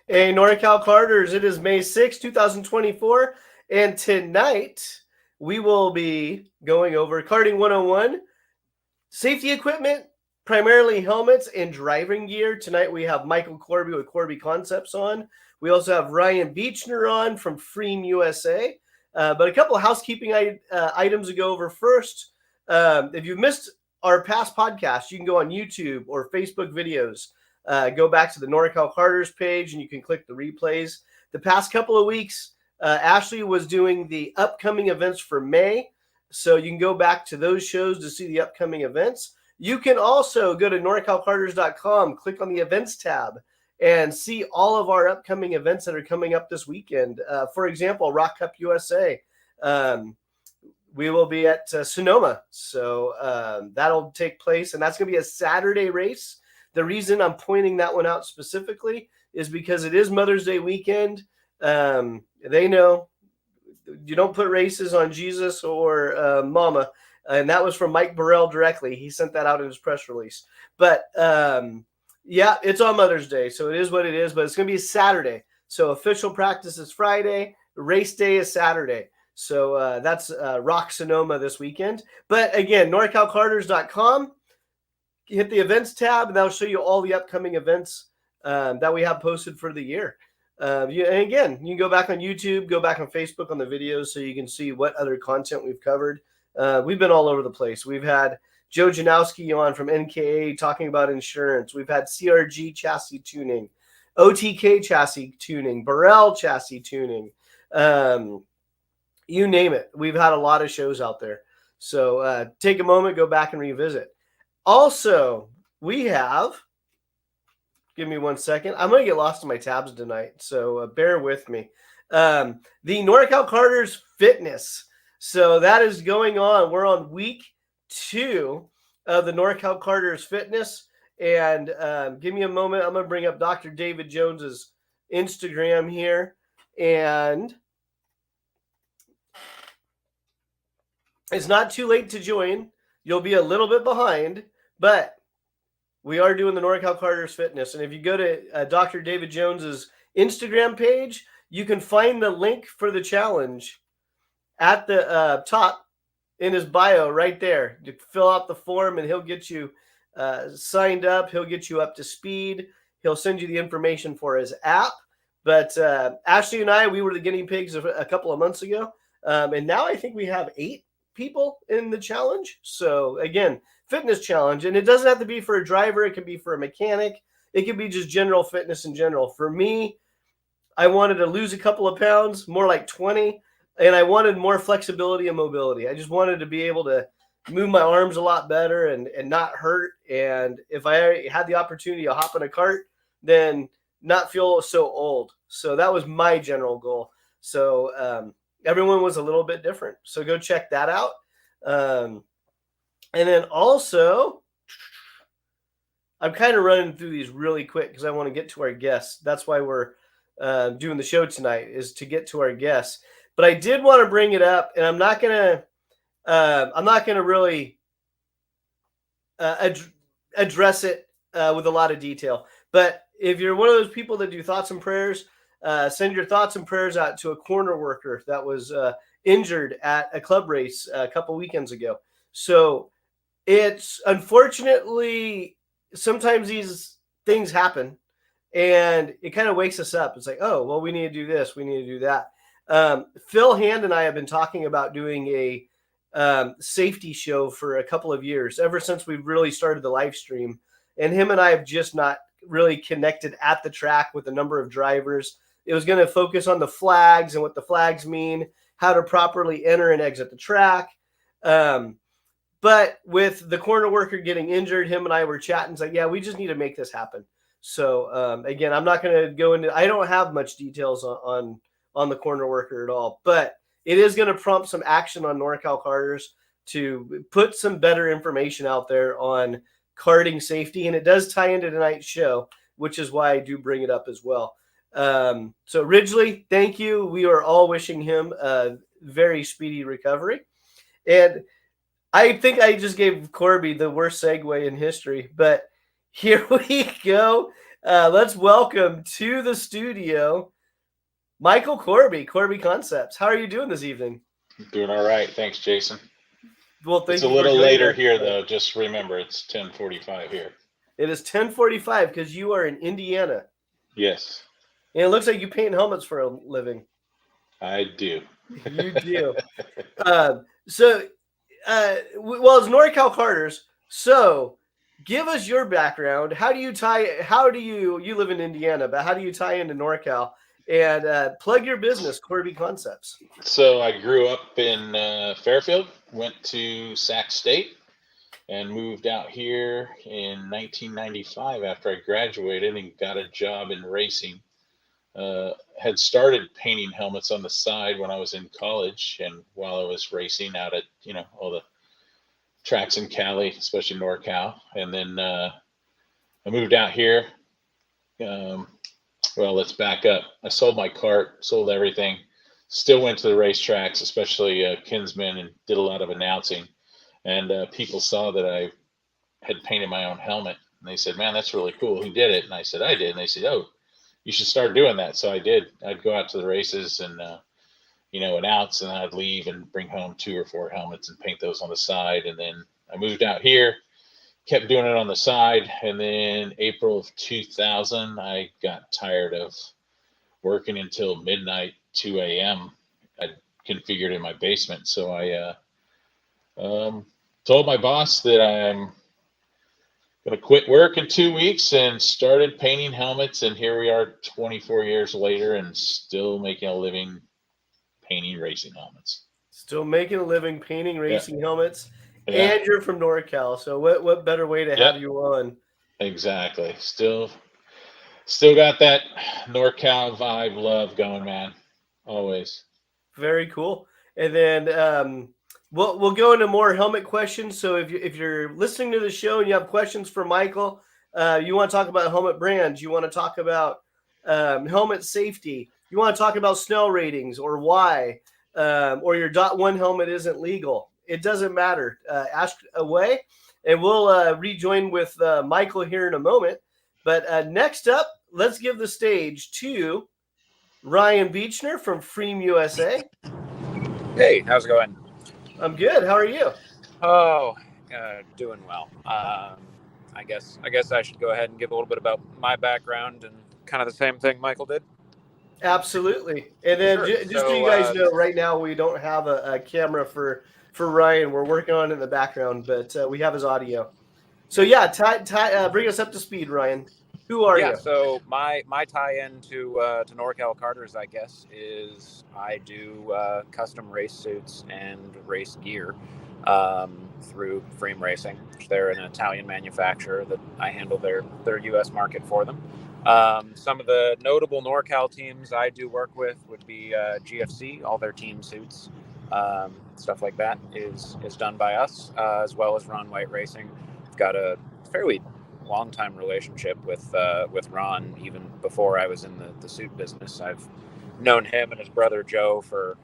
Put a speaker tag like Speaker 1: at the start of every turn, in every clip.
Speaker 1: Hey, NorCal Karters, it is May 6, 2024, and tonight we will be going over Karting 101, safety equipment, primarily helmets and driving gear. Tonight we have Michael Corby with Corby Concepts on. We also have Ryan Beechner on from Freem USA. But a couple of housekeeping items to go over first. If you missed our past podcast, you can go on YouTube or Facebook videos. Go back to the NorCal Karters page and you can click the replays. The past couple of weeks, Ashley was doing the upcoming events for May. So you can go back to those shows to see the upcoming events. You can also go to norcalkarters.com, click on the events tab, and see all of our upcoming events that are coming up this weekend. For example, Rock Cup USA. We will be at Sonoma. So that'll take place, and that's going to be a Saturday race. The reason I'm pointing that one out specifically is because it is Mother's Day weekend. They know you don't put races on Jesus or Mama. And that was from Mike Burrell directly. He sent that out in his press release. But yeah, it's on Mother's Day. So it is what it is. But it's going to be a Saturday. So official practice is Friday. Race day is Saturday. So that's Rock Sonoma this weekend. But again, norcalkarters.com. Hit the events tab, and that'll show you all the upcoming events that we have posted for the year. And again, you can go back on YouTube, go back on Facebook on the videos so you can see what other content we've covered. We've been all over the place. We've had Joe Janowski on from NKA talking about insurance. We've had CRG chassis tuning, OTK chassis tuning, Burrell chassis tuning. You name it. We've had a lot of shows out there. So take a moment, go back and revisit. Also, we have, give me 1 second. I'm going to get lost in my tabs tonight, so bear with me. The NorCal Karters Fitness. So that is going on. We're on week 2 of the NorCal Karters Fitness. And give me a moment. I'm going to bring up Dr. David Jones's Instagram here. And it's not too late to join. You'll be a little bit behind, but we are doing the NorCal Karters Fitness. And if you go to Dr. David Jones's Instagram page, you can find the link for the challenge at the top in his bio right there. You fill out the form and he'll get you signed up. He'll get you up to speed. He'll send you the information for his app. But Ashley and I, we were the guinea pigs a couple of months ago. And now I think we have 8 people in the challenge. So again, fitness challenge. And it doesn't have to be for a driver. It can be for a mechanic. It could be just general fitness in general. For me, I wanted to lose a couple of pounds, more like 20. And I wanted more flexibility and mobility. I just wanted to be able to move my arms a lot better and not hurt. And if I had the opportunity to hop in a cart, then not feel so old. So that was my general goal. So everyone was a little bit different. So go check that out. And then also, I'm kind of running through these really quick because I want to get to our guests. That's why we're doing the show tonight, is to get to our guests. But I did want to bring it up, and I'm not gonna really address it with a lot of detail. But if you're one of those people that do thoughts and prayers, send your thoughts and prayers out to a corner worker that was injured at a club race a couple weekends ago. So it's unfortunately sometimes these things happen, and it kind of wakes us up. It's like, oh, well, we need to do this, we need to do that. Phil Hand and I have been talking about doing a safety show for a couple of years, ever since we really started the live stream. And him and I have just not really connected at the track with a number of drivers. It was going to focus on the flags and what the flags mean, how to properly enter and exit the track. But with the corner worker getting injured, him and I were chatting. It's like, yeah, we just need to make this happen. So again, I'm not going to go into, I don't have much details on the corner worker at all, but it is going to prompt some action on NorCal Karters to put some better information out there on karting safety. And it does tie into tonight's show, which is why I do bring it up as well. So Ridgely, thank you. We are all wishing him a very speedy recovery. And I think I just gave Corby the worst segue in history, but here we go. Let's welcome to the studio Michael Corby Concepts. How are you doing this evening?
Speaker 2: Doing all right. Thanks, Jason.
Speaker 1: Well, thank
Speaker 2: It's a
Speaker 1: you for
Speaker 2: little
Speaker 1: joining
Speaker 2: later
Speaker 1: us.
Speaker 2: here, though. Just remember, it's 10:45 here.
Speaker 1: It is 10:45 because you are in Indiana.
Speaker 2: Yes,
Speaker 1: And it looks like you paint helmets for a living.
Speaker 2: I do.
Speaker 1: You do. So, well, it's NorCal Carters. So, give us your background. How do you you live in Indiana, but how do you tie into NorCal? And plug your business, Corby Concepts.
Speaker 2: So I grew up in Fairfield, went to Sac State, and moved out here in 1995 after I graduated and got a job in racing. Had started painting helmets on the side when I was in college and while I was racing out at all the tracks in Cali, especially NorCal, and then I moved out here. Um, well, let's back up. I sold my cart, sold everything. Still went to the racetracks, especially Kinsman, and did a lot of announcing. And people saw that I had painted my own helmet, and they said, "Man, that's really cool. Who did it?" And I said, "I did." And they said, "Oh, you should start doing that." So I did. I'd go out to the races and announce, and I'd leave and bring home 2 or 4 helmets and paint those on the side. And then I moved out here, kept doing it on the side, and then April of 2000, I got tired of working until midnight, 2 a.m. I configured in my basement, so I told my boss that I'm going to quit work in 2 weeks and started painting helmets. And here we are 24 years later and still making a living painting racing helmets.
Speaker 1: Still making a living painting racing helmets,
Speaker 2: Yeah.
Speaker 1: and you're from NorCal, so what better way to have you on?
Speaker 2: Exactly. Still got that NorCal vibe, love going, man. Always.
Speaker 1: Very cool. And then we'll go into more helmet questions. So if you're listening to the show and you have questions for Michael, you want to talk about helmet brands, you want to talk about helmet safety, you want to talk about Snell ratings or why, or your .1 helmet isn't legal. It doesn't matter. Ask away, and we'll rejoin with Michael here in a moment. But next up, let's give the stage to Ryan Beechner from Freem USA.
Speaker 3: Hey, how's it going?
Speaker 1: I'm good. How are you?
Speaker 3: Oh, doing well. I guess I should go ahead and give a little bit about my background and kind of the same thing Michael did.
Speaker 1: Absolutely. And then
Speaker 3: Sure.
Speaker 1: just so you guys know, right now we don't have a camera for Ryan. We're working on it in the background, but we have his audio. So yeah, bring us up to speed, Ryan. Who are you?
Speaker 3: Yeah. So my tie-in to NorCal Carters, I guess, is I do custom race suits and race gear through Freem Racing. They're an Italian manufacturer that I handle their U.S. market for them. Some of the notable NorCal teams I do work with would be GFC. All their team suits, stuff like that, is done by us, as well as Ron White Racing. We've got a fairly long-time relationship with Ron, even before I was in the suit business. I've known him and his brother Joe for,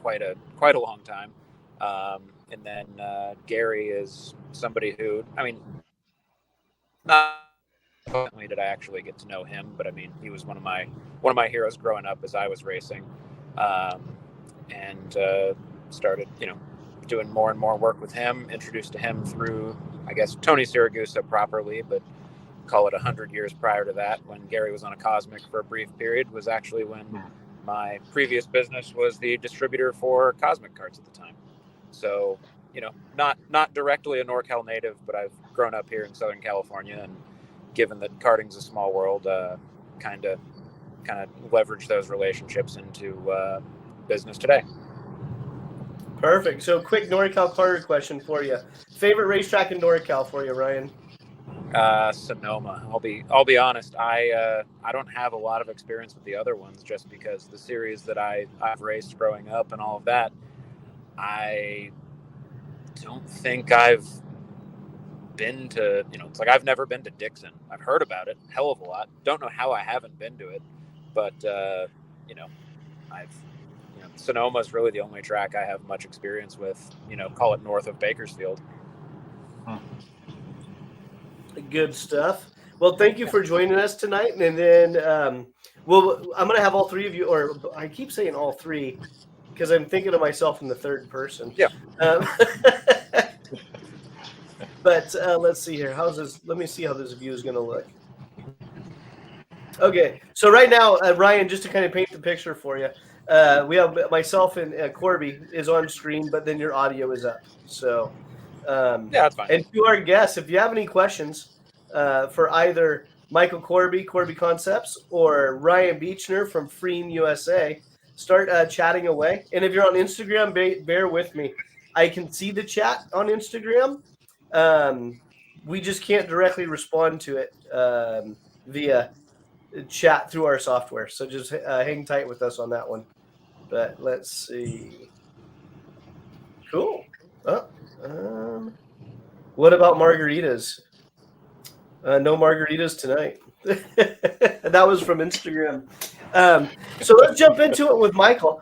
Speaker 3: quite a long time. And then Gary is somebody who, not only did I actually get to know him, but he was one of my heroes growing up as I was racing, and started doing more and more work with him. Introduced to him through, I guess, Tony Siragusa properly, but call it 100 years prior to that, when Gary was on a Cosmic for a brief period, was actually when my previous business was the distributor for Cosmic carts at the time. So, not directly a NorCal native, but I've grown up here in Southern California, and given that karting's a small world, kind of leverage those relationships into business today.
Speaker 1: Perfect. So quick NorCal Carter question for you. Favorite racetrack in NorCal for you, Ryan?
Speaker 3: Sonoma. I'll be honest. I don't have a lot of experience with the other ones, just because the series that I've raced growing up and all of that, I don't think I've been to. It's like I've never been to Dixon. I've heard about it a hell of a lot. Don't know how I haven't been to it, but Sonoma is really the only track I have much experience with. Call it north of Bakersfield.
Speaker 1: Good stuff. Well, thank you for joining us tonight. And then, well, I'm going to have all three of you, or I keep saying all three because I'm thinking of myself in the third person.
Speaker 3: Yeah.
Speaker 1: But let's see here. How's this? Let me see how this view is going to look. Okay, so right now, Ryan, just to kind of paint the picture for you, we have myself and Corby is on screen, but then your audio is up. So,
Speaker 3: Yeah, that's fine.
Speaker 1: And to our guests, if you have any questions for either Michael Corby Concepts, or Ryan Beechner from Freem USA, start chatting away. And if you're on Instagram, bear with me. I can see the chat on Instagram. We just can't directly respond to it via chat through our software. So just hang tight with us on that one. But let's see. Cool. What about margaritas? No margaritas tonight. That was from Instagram. So let's jump into it with Michael.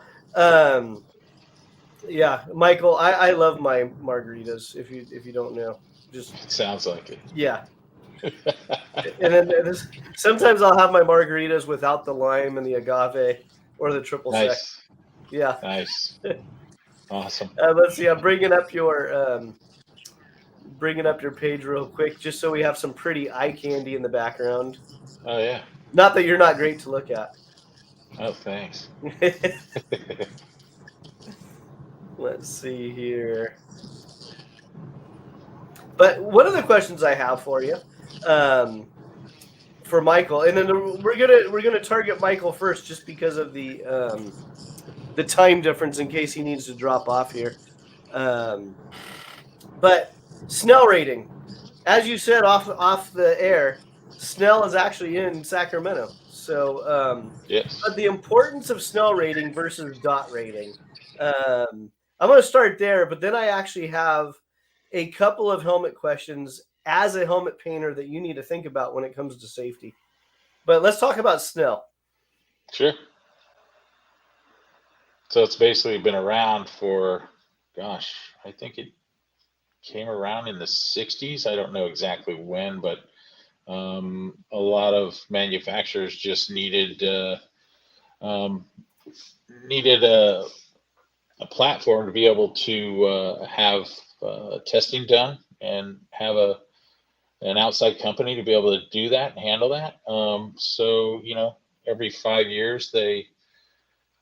Speaker 1: Yeah, Michael, I love my margaritas. If you don't know, just
Speaker 2: It sounds like it.
Speaker 1: yeah. And then sometimes I'll have my margaritas without the lime and the agave or the triple sec.
Speaker 2: Nice.
Speaker 1: Yeah.
Speaker 2: Nice. Awesome.
Speaker 1: Let's see. I'm bringing up your page real quick, just so we have some pretty eye candy in the background.
Speaker 2: Oh yeah.
Speaker 1: Not that you're not great to look at.
Speaker 2: Oh, thanks.
Speaker 1: Let's see here. But one of the questions I have for you, for Michael, and then we're gonna target Michael first, just because of the time difference, in case he needs to drop off here. But Snell rating, as you said off the air, Snell is actually in Sacramento. So
Speaker 2: yes.
Speaker 1: But the importance of Snell rating versus dot rating. I'm going to start there, but then I actually have a couple of helmet questions as a helmet painter that you need to think about when it comes to safety. But let's talk about Snell.
Speaker 2: Sure. So it's basically been around for, gosh, I think it came around in the 60s. I don't know exactly when, but a lot of manufacturers just needed a platform to be able to have testing done and have an outside company to be able to do that and handle that. So, every 5 years they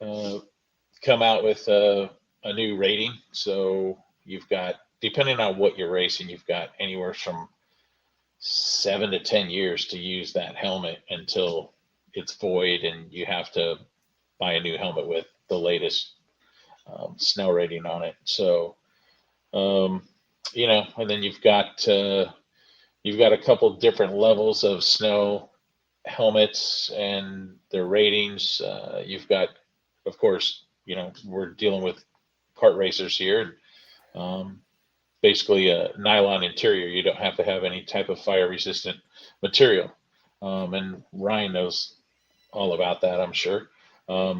Speaker 2: come out with a new rating. So you've got, depending on what you're racing, you've got anywhere from 7 to 10 years to use that helmet until it's void and you have to buy a new helmet with the latest Snell rating on it. So, and then you've got a couple different levels of Snell helmets and their ratings. You've got, of course, we're dealing with kart racers here. Basically a nylon interior. You don't have to have any type of fire resistant material. And Ryan knows all about that, I'm sure.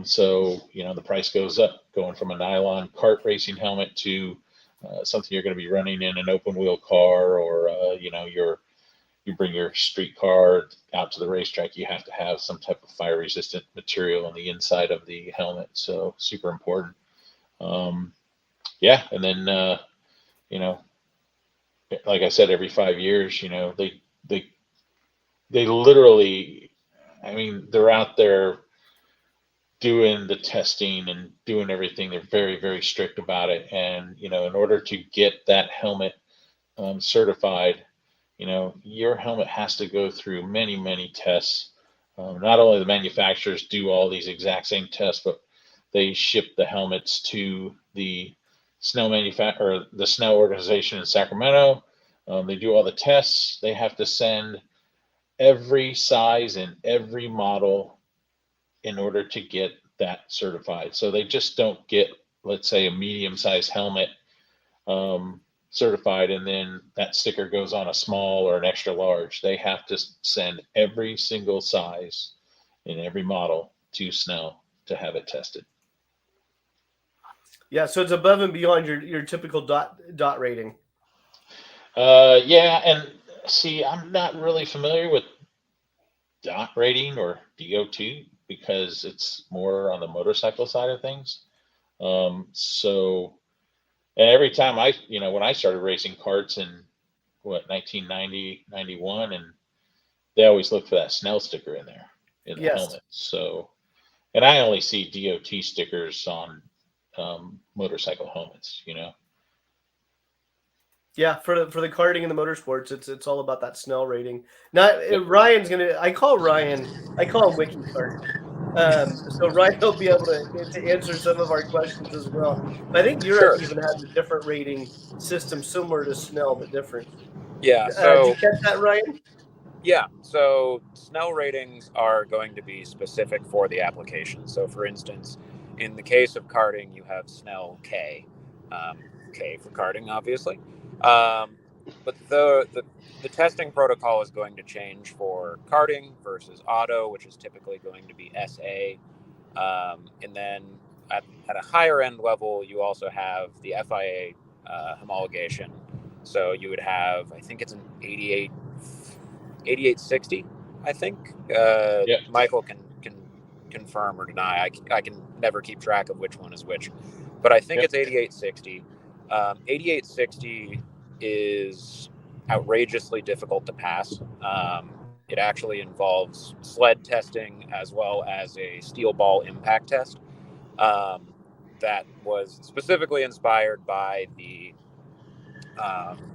Speaker 2: So, the price goes up, going from a nylon kart racing helmet to something you're going to be running in an open wheel car, or, you bring your street car out to the racetrack, you have to have some type of fire resistant material on the inside of the helmet. So super important. And then, like I said, every 5 years, they literally, they're out there doing the testing and doing everything. They're very, very strict about it. And, in order to get that helmet certified, your helmet has to go through many, many tests. Not only the manufacturers do all these exact same tests, but they ship the helmets to the Snell the Snell organization in Sacramento. They do all the tests. They have to send every size and every model in order to get that certified. So they just don't get, let's say, a medium-sized helmet certified and then that sticker goes on a small or an extra large. They have to send every single size in every model to Snell to have it tested.
Speaker 1: Yeah, so it's above and beyond your typical dot rating.
Speaker 2: Yeah, and see, I'm not really familiar with dot rating or DOT because it's more on the motorcycle side of things. So, and every time when I started racing karts in 1990, 91, and they always look for that Snell sticker in there in the
Speaker 1: Yes.
Speaker 2: helmet. So, and I only see DOT stickers on motorcycle helmets,
Speaker 1: Yeah, for the karting and the motorsports, it's all about that Snell rating. Not
Speaker 2: Yep.
Speaker 1: Ryan's gonna. I call him Wiki Kart. So Ryan will be able to answer some of our questions as well. But I think Europe
Speaker 3: Sure.
Speaker 1: even has a different rating system, similar to Snell, but different.
Speaker 3: Yeah.
Speaker 1: Did you
Speaker 3: So
Speaker 1: catch that, Ryan?
Speaker 3: yeah. So Snell ratings are going to be specific for the application. So for instance, in the case of karting, you have Snell K, K for karting, obviously. But the testing protocol is going to change for karting versus auto, which is typically going to be SA. And then at a higher end level, you also have the FIA homologation. So you would have, I think it's an 8860, I think.
Speaker 2: Yep.
Speaker 3: Michael can confirm or deny. I can never keep track of which one is which. But I think
Speaker 2: Yep.
Speaker 3: it's 8860. 8860 is outrageously difficult to pass. It actually involves sled testing as well as a steel ball impact test um, that was specifically inspired by the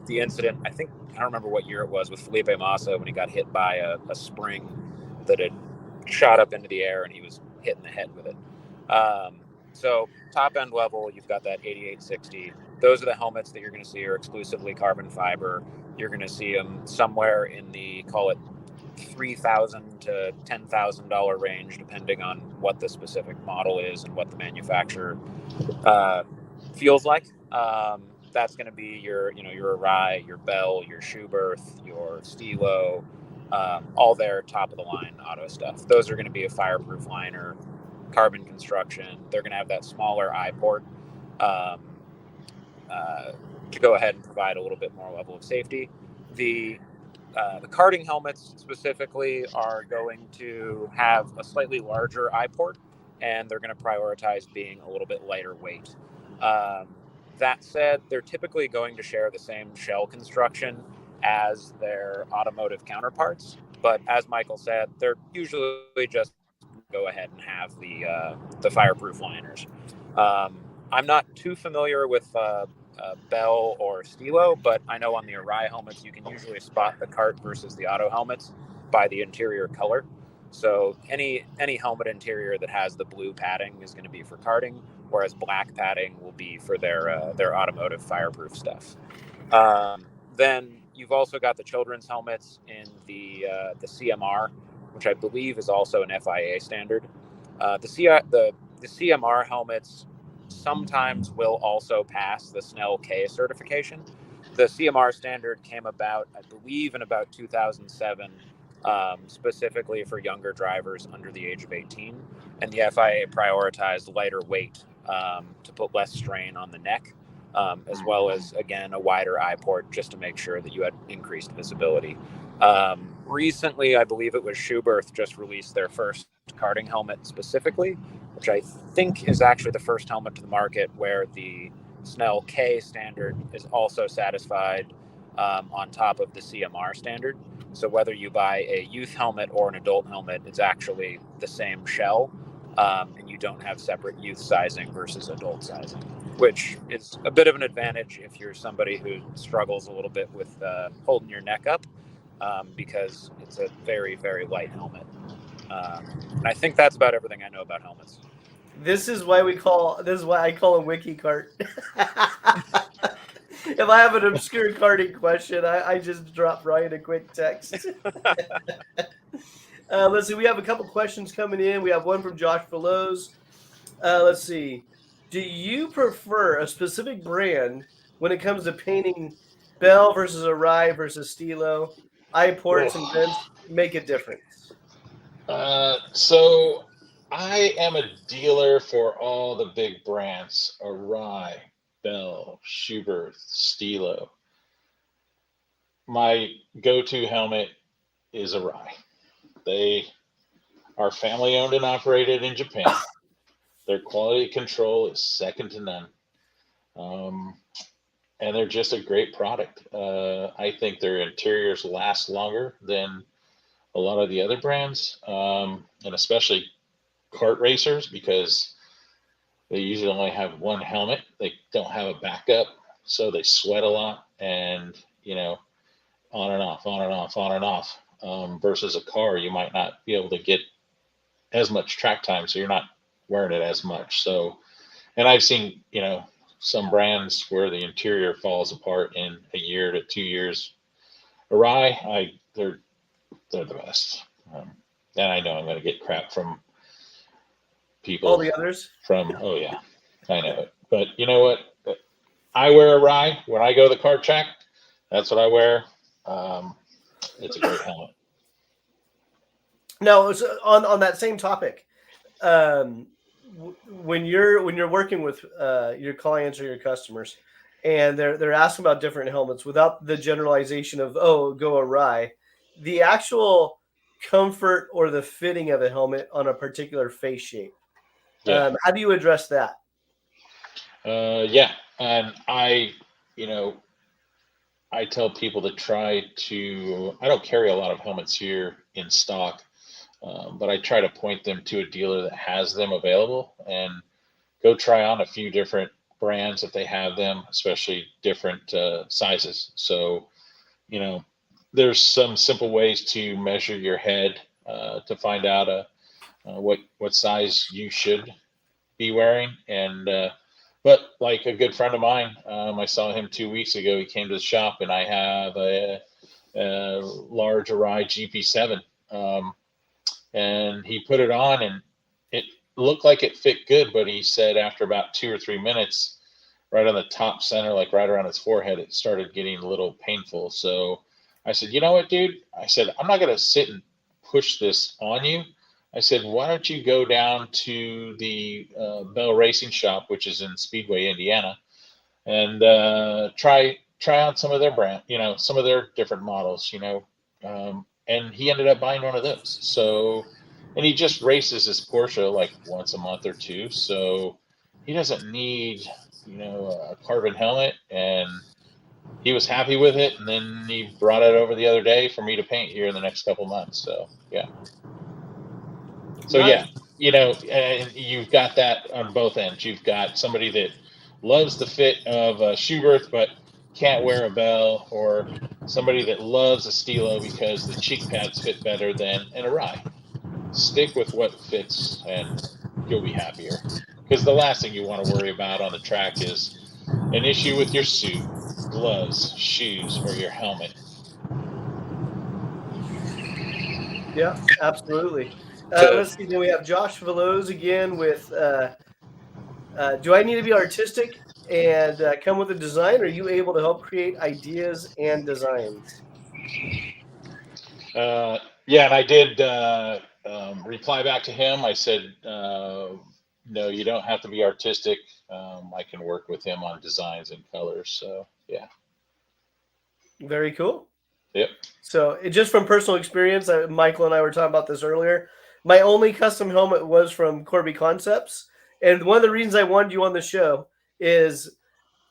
Speaker 3: incident. I don't remember what year it was with Felipe Massa when he got hit by a spring that had shot up into the air and he was hit in the head with it. So top end level, you've got that 8860. Those are the helmets that you're going to see are exclusively carbon fiber. You're going to see them somewhere in the, call it, $3,000 to $10,000 range, depending on what the specific model is and what the manufacturer feels like. That's going to be your Arai, your Bell, your Schuberth, your Stilo, all their top of the line auto stuff. Those are going to be a fireproof liner, carbon construction. They're going to have that smaller eye port um, to go ahead and provide a little bit more level of safety. The karting helmets specifically are going to have a slightly larger eye port, and they're going to prioritize being a little bit lighter weight. Um, that said, they're typically going to share the same shell construction as their automotive counterparts. But as Michael said, they're usually just go ahead and have the fireproof liners. I'm not too familiar with Bell or Stilo, but I know on the Arai helmets you can usually spot the Kart versus the auto helmets by the interior color. So any helmet interior that has the blue padding is going to be for karting, whereas black padding will be for their automotive fireproof stuff. Then you've also got the children's helmets in the CMR, which I believe is also an FIA standard. The CMR helmets sometimes will also pass the Snell K certification. The CMR standard came about, I believe, in about 2007, specifically for younger drivers under the age of 18. And the FIA prioritized lighter weight to put less strain on the neck, as well as, again, a wider eye port just to make sure that you had increased visibility. Recently, I believe it was Schuberth just released their first karting helmet specifically, which I think is actually the first helmet to the market where the Snell K standard is also satisfied on top of the CMR standard. So whether you buy a youth helmet or an adult helmet, it's actually the same shell, and you don't have separate youth sizing versus adult sizing, which is a bit of an advantage if you're somebody who struggles a little bit with holding your neck up, because it's a very, very light helmet. And I think that's about everything I know about helmets.
Speaker 1: This is why I call him Wiki Kart. If I have an obscure karting question, I just drop Ryan a quick text. Let's see. We have a couple questions coming in. We have one from Josh Veloz. Let's see. Do you prefer a specific brand when it comes to painting Bell versus Arai versus Stilo? Eye ports and vents make a difference.
Speaker 2: So I am a dealer for all the big brands: Arai, Bell, Schuberth, Stilo. My go-to helmet is Arai. They are family owned and operated in Japan. Their quality control is second to none. And they're just a great product. I think their interiors last longer than a lot of the other brands, and especially kart racers, because they usually only have one helmet. They don't have a backup, so they sweat a lot, and on and off, on and off, on and off. Versus a car, you might not be able to get as much track time, so you're not wearing it as much. So, and I've seen some brands where the interior falls apart in a year to 2 years. Arai, they're the best. And I know I'm going to get crap from people.
Speaker 1: All the others?
Speaker 2: Oh yeah, I know it. But you know what? I wear Arai when I go to the kart track. That's what I wear. It's a great helmet.
Speaker 1: Now, on that same topic, when you're working with your clients or your customers, and they're asking about different helmets without the generalization of go awry, the actual comfort or the fitting of a helmet on a particular face shape.
Speaker 2: Yeah.
Speaker 1: How do you address that?
Speaker 2: Yeah, and I tell people to try to. I don't carry a lot of helmets here in stock. But I try to point them to a dealer that has them available and go try on a few different brands if they have them, especially different sizes. So, there's some simple ways to measure your head to find out what size you should be wearing. And but like a good friend of mine, I saw him 2 weeks ago. He came to the shop, and I have a large Arai GP7. And he put it on, and it looked like it fit good, but he said after about 2 or 3 minutes, right on the top center, like right around his forehead, it started getting a little painful. So I said, you know what, dude? I said, I'm not going to sit and push this on you. I said, why don't you go down to the Bell Racing Shop, which is in Speedway, Indiana, and try on some of their brand, some of their different models, and he ended up buying one of those. So, and he just races his Porsche like once a month or two. So he doesn't need, a carbon helmet, and he was happy with it. And then he brought it over the other day for me to paint here in the next couple months. So, yeah. So,
Speaker 1: Nice.
Speaker 2: yeah, and you've got that on both ends. You've got somebody that loves the fit of a Schubert, but can't wear a Bell, or somebody that loves a Stilo because the cheek pads fit better than an Arai. Stick with what fits, and you'll be happier. Because the last thing you want to worry about on the track is an issue with your suit, gloves, shoes, or your helmet.
Speaker 1: Yeah, absolutely. Let's see. Then we have Josh Veloz again with do I need to be artistic and come with a design? Or are you able to help create ideas and designs?
Speaker 2: Yeah, and I did reply back to him. I said, no, you don't have to be artistic. I can work with him on designs and colors. So, yeah.
Speaker 1: Very cool.
Speaker 2: Yep.
Speaker 1: So just from personal experience, Michael and I were talking about this earlier. My only custom helmet was from Corby Concepts. And one of the reasons I wanted you on the show is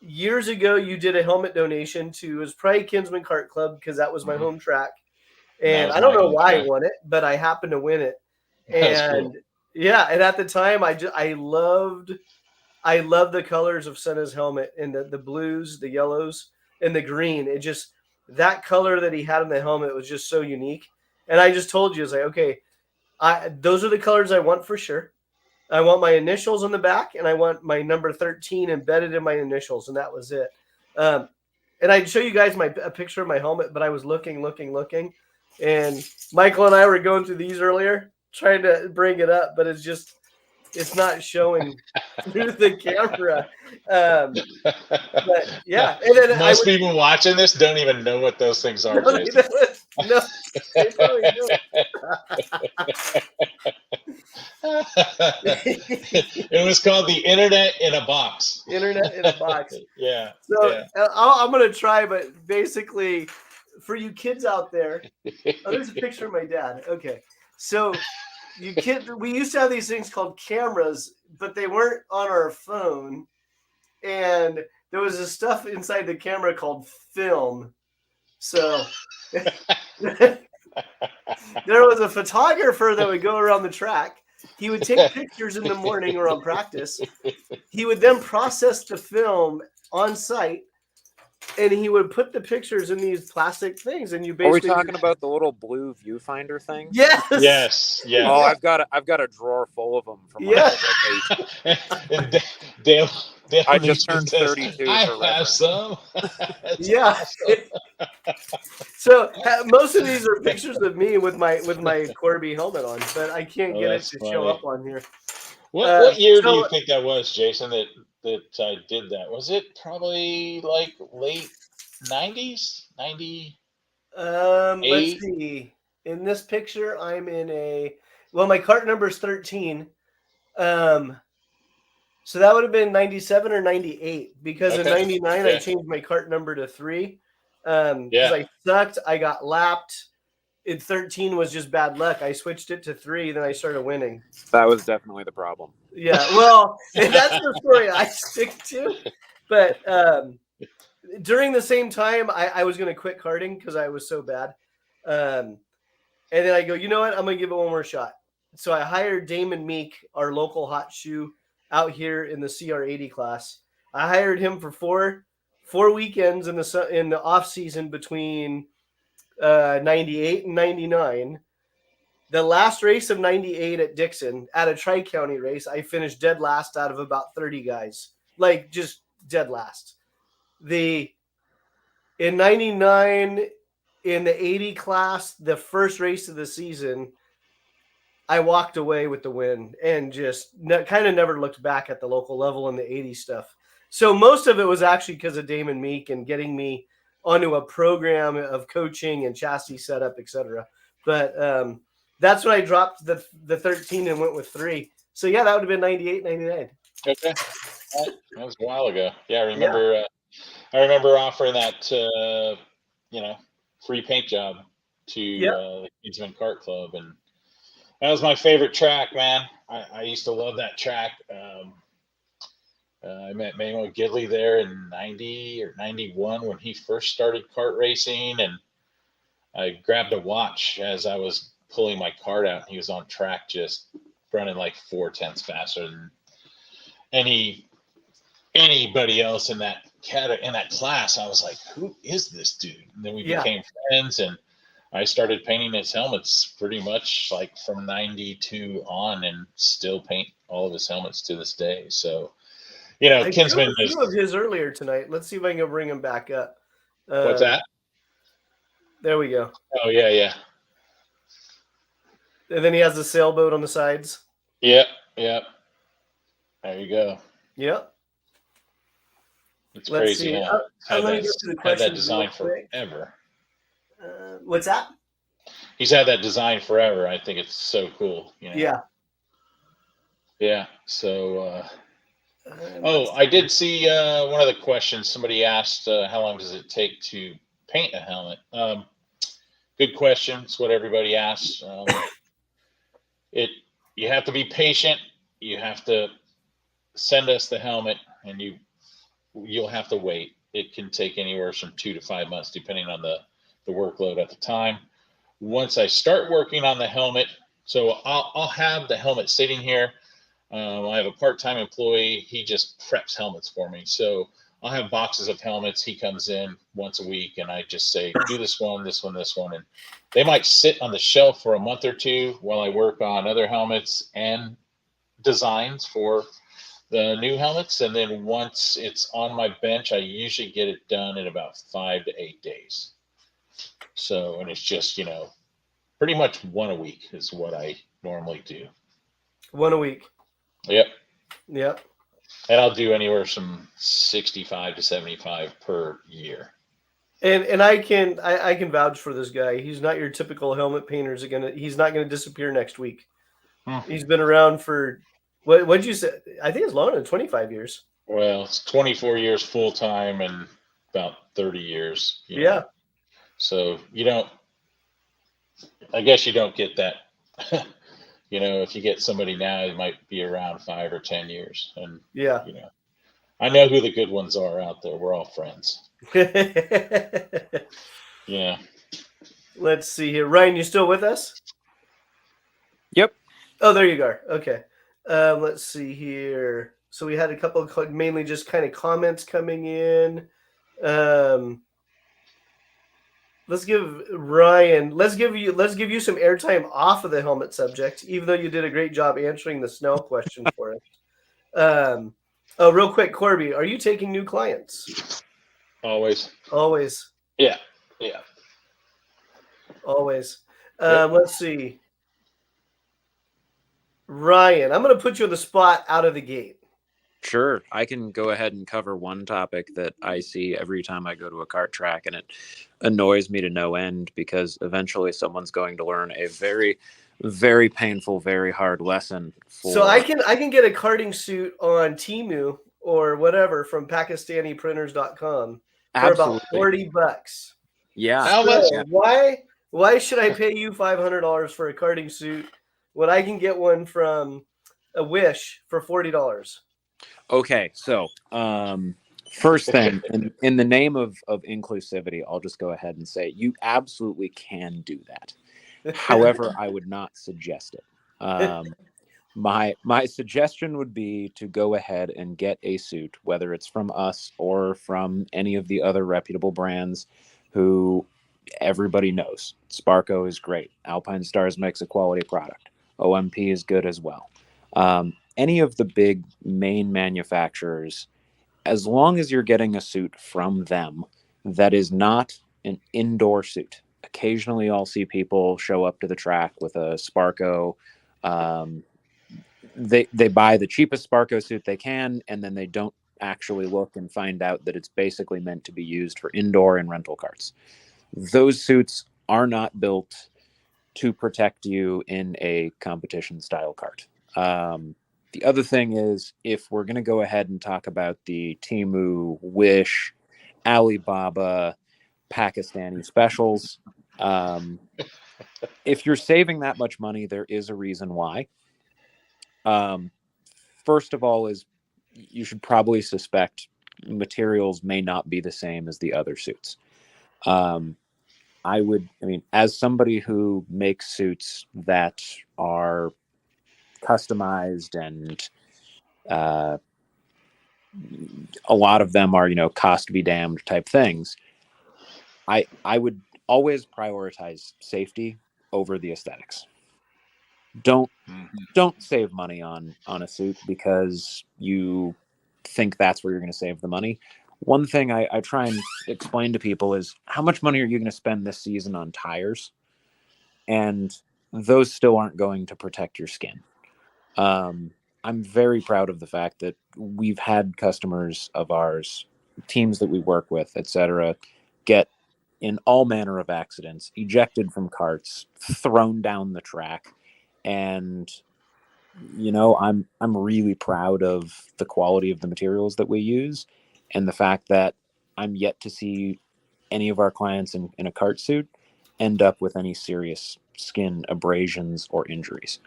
Speaker 1: years ago, you did a helmet donation to, it was probably Kinsman Kart Club, because that was my home track. And I don't know why I won it, but I happened to win it. And cool. Yeah, and at the time, I loved the colors of Senna's helmet, and the blues, the yellows, and the green. It just, that color that he had in the helmet was just so unique. And I just told you, I was like, okay, those are the colors I want for sure. I want my initials on the back, and I want my number 13 embedded in my initials, and that was it. And I'd show you guys a picture of my helmet, but I was looking, and Michael and I were going through these earlier, trying to bring it up, but it's not showing through the camera. But yeah, and then
Speaker 2: most people watching this don't even know what those things are.
Speaker 1: No, they totally don't.
Speaker 2: It was called the Internet in a Box.
Speaker 1: Internet in a Box.
Speaker 2: Yeah.
Speaker 1: So
Speaker 2: yeah.
Speaker 1: I'm going to try, but basically, for you kids out there, there's a picture of my dad. Okay. So we used to have these things called cameras, but they weren't on our phone. And there was this stuff inside the camera called film. So there was a photographer that would go around the track. He would take pictures in the morning or on practice. He would then process the film on site, and he would put the pictures in these plastic things. And you
Speaker 3: Are we
Speaker 1: basically
Speaker 3: talking about the little blue viewfinder thing?
Speaker 1: yes,
Speaker 2: Yes.
Speaker 3: Oh, I've got a drawer full of them from when I was like 8.
Speaker 2: And Dale
Speaker 3: I just
Speaker 2: usually
Speaker 3: turned
Speaker 2: says,
Speaker 3: 32
Speaker 2: I
Speaker 3: for
Speaker 2: have
Speaker 3: reference.
Speaker 2: some. That's
Speaker 1: yeah.
Speaker 2: awesome.
Speaker 1: So most of these are pictures of me with my Corby helmet on, but I can't
Speaker 2: Oh,
Speaker 1: get it
Speaker 2: that's
Speaker 1: to
Speaker 2: funny.
Speaker 1: show up on here.
Speaker 2: What year do
Speaker 1: so-
Speaker 2: you think that was, Jason, that I did that? Was it probably like late 90s? 90?
Speaker 1: Let's see. In this picture, I'm in my cart number is 13. So that would have been 97 or 98 because in
Speaker 2: Okay.
Speaker 1: 99 I
Speaker 2: Yeah.
Speaker 1: changed my cart number to 3.
Speaker 2: Yeah.
Speaker 1: Because I sucked, I got lapped. In 13 was just bad luck. I switched it to 3, then I started winning.
Speaker 3: That was definitely the problem.
Speaker 1: Yeah, well, that's the story I stick to. But during the same time, I was going to quit karting because I was so bad. And then I go, you know what? I'm going to give it one more shot. So I hired Damon Meek, our local hot shoe out here in the CR80 class. I hired him for four weekends in the off season between 98 and 99. The last race of 98 at Dixon, at a tri-county race, I finished dead last out of about 30 guys. Like, just dead last. In 99, in the 80 class, the first race of the season, I walked away with the win and just kind of never looked back at the local level in the 80 stuff. So most of it was actually because of Damon Meek and getting me onto a program of coaching and chassis setup, etc. But that's when I dropped the 13 and went with 3. So yeah, that would have been 98, 99.
Speaker 2: Okay. That was a while ago. Yeah, I remember. Yeah. I remember offering that, free paint job to the Kingsman Kart Club, and that was my favorite track, man. I used to love that track. I met Manuel Gidley there in 90 or 91 when he first started kart racing, and I grabbed a watch as I was pulling my cart out. He was on track just running like 4/10 faster than anybody else in that class. I was like, who is this dude? And then we became friends, and I started painting his helmets pretty much like from 92 on, and still paint all of his helmets to this day. So, Kinsman
Speaker 1: is of his earlier tonight. Let's see if I can bring him back up.
Speaker 2: What's that?
Speaker 1: There we go.
Speaker 2: Oh yeah.
Speaker 1: And then he has the sailboat on the sides.
Speaker 2: Yep. There you go.
Speaker 1: Yep.
Speaker 2: It's crazy, huh?
Speaker 1: Let me get to the question.
Speaker 2: Had that design forever.
Speaker 1: What's that?
Speaker 2: He's had that design forever. I think it's so cool.
Speaker 1: Yeah.
Speaker 2: Yeah. So, I did see one of the questions. Somebody asked, how long does it take to paint a helmet? Good question. It's what everybody asks. You have to be patient. You have to send us the helmet, and you'll have to wait. It can take anywhere from 2 to 5 months, depending on the workload at the time. Once I start working on the helmet, so I'll have the helmet sitting here. I have a part-time employee. He just preps helmets for me. So I'll have boxes of helmets. He comes in once a week, and I just say, do this one, this one, this one. And they might sit on the shelf for a month or two while I work on other helmets and designs for the new helmets. And then once it's on my bench, I usually get it done in about 5 to 8 days. So, and it's just, pretty much one a week is what I normally do.
Speaker 1: One a week.
Speaker 2: Yep. And I'll do anywhere from 65 to 75 per year. And
Speaker 1: I can vouch for this guy. He's not your typical helmet painter. He's not gonna disappear next week. He's been around for what'd you say? I think it's longer than 25 years.
Speaker 2: Well, it's 24 years full time and about 30 years.
Speaker 1: Yeah.
Speaker 2: So I guess you don't get that if you get somebody now, it might be around 5 or 10 years. And,
Speaker 1: Yeah.
Speaker 2: I know who the good ones are out there. We're all friends. Yeah.
Speaker 1: Let's see here. Ryan, you still with us?
Speaker 3: Yep.
Speaker 1: Oh, there you go. Okay. Let's see here. So we had a couple of mainly just kind of comments coming in. Let's give you some airtime off of the helmet subject, even though you did a great job answering the Snell question for us. Oh, real quick, Corby, are you taking new clients?
Speaker 2: Always.
Speaker 1: Always.
Speaker 2: Yeah. Yeah.
Speaker 1: Always.
Speaker 2: Yep.
Speaker 1: Let's see. Ryan, I'm going to put you on the spot out of the gate.
Speaker 3: Sure. I can go ahead and cover one topic that I see every time I go to a kart track, and it annoys me to no end because eventually someone's going to learn a very, very painful, very hard lesson.
Speaker 1: So I can get a karting suit on Temu or whatever from PakistaniPrinters.com for about $40.
Speaker 3: Yeah.
Speaker 2: How much?
Speaker 1: So why should I pay you $500 for a karting suit when I can get one from a Wish for $40?
Speaker 3: Okay, so first thing, in the name of inclusivity, I'll just go ahead and say you absolutely can do that. However, I would not suggest it. My suggestion would be to go ahead and get a suit, whether it's from us or from any of the other reputable brands who everybody knows. Sparco is great. Alpine Stars makes a quality product. OMP is good as well. Any of the big main manufacturers, as long as you're getting a suit from them that is not an indoor suit. Occasionally, I'll see people show up to the track with a Sparco. They buy the cheapest Sparco suit they can, and then they don't actually look and find out that it's basically meant to be used for indoor and rental karts. Those suits are not built to protect you in a competition style kart. The other thing is, if we're going to go ahead and talk about the Temu, Wish, Alibaba, Pakistani specials, if you're saving that much money, there is a reason why. First of all, is you should probably suspect materials may not be the same as the other suits. As somebody who makes suits that are customized and a lot of them are, cost be damned type things, I would always prioritize safety over the aesthetics. Don't save money on a suit because you think that's where you're going to save the money. One thing I try and explain to people is, how much money are you going to spend this season on tires? And those still aren't going to protect your skin. I'm very proud of the fact that we've had customers of ours, teams that we work with, etc., get in all manner of accidents, ejected from karts, thrown down the track, and I'm really proud of the quality of the materials that we use, and the fact that I'm yet to see any of our clients in a kart suit end up with any serious skin abrasions or injuries.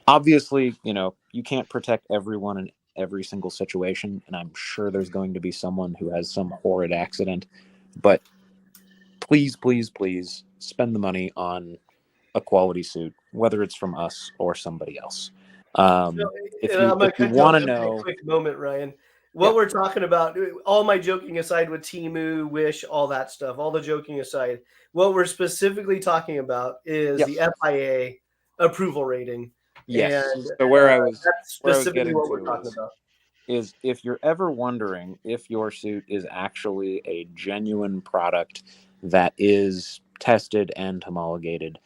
Speaker 3: Obviously, you can't protect everyone in every single situation, and I'm sure there's going to be someone who has some horrid accident, but please, please, please spend the money on a quality suit, whether it's from us or somebody else. If you want to know,
Speaker 1: a quick moment, Ryan. What we're talking about, all my joking aside with Temu, Wish, all that stuff, all the joking aside, what we're specifically talking about is the FIA approval rating.
Speaker 3: Yes.
Speaker 1: And
Speaker 3: so where I was
Speaker 1: that's specifically what we're
Speaker 3: to
Speaker 1: talking about.
Speaker 3: is if you're ever wondering if your suit is actually a genuine product that is tested and homologated,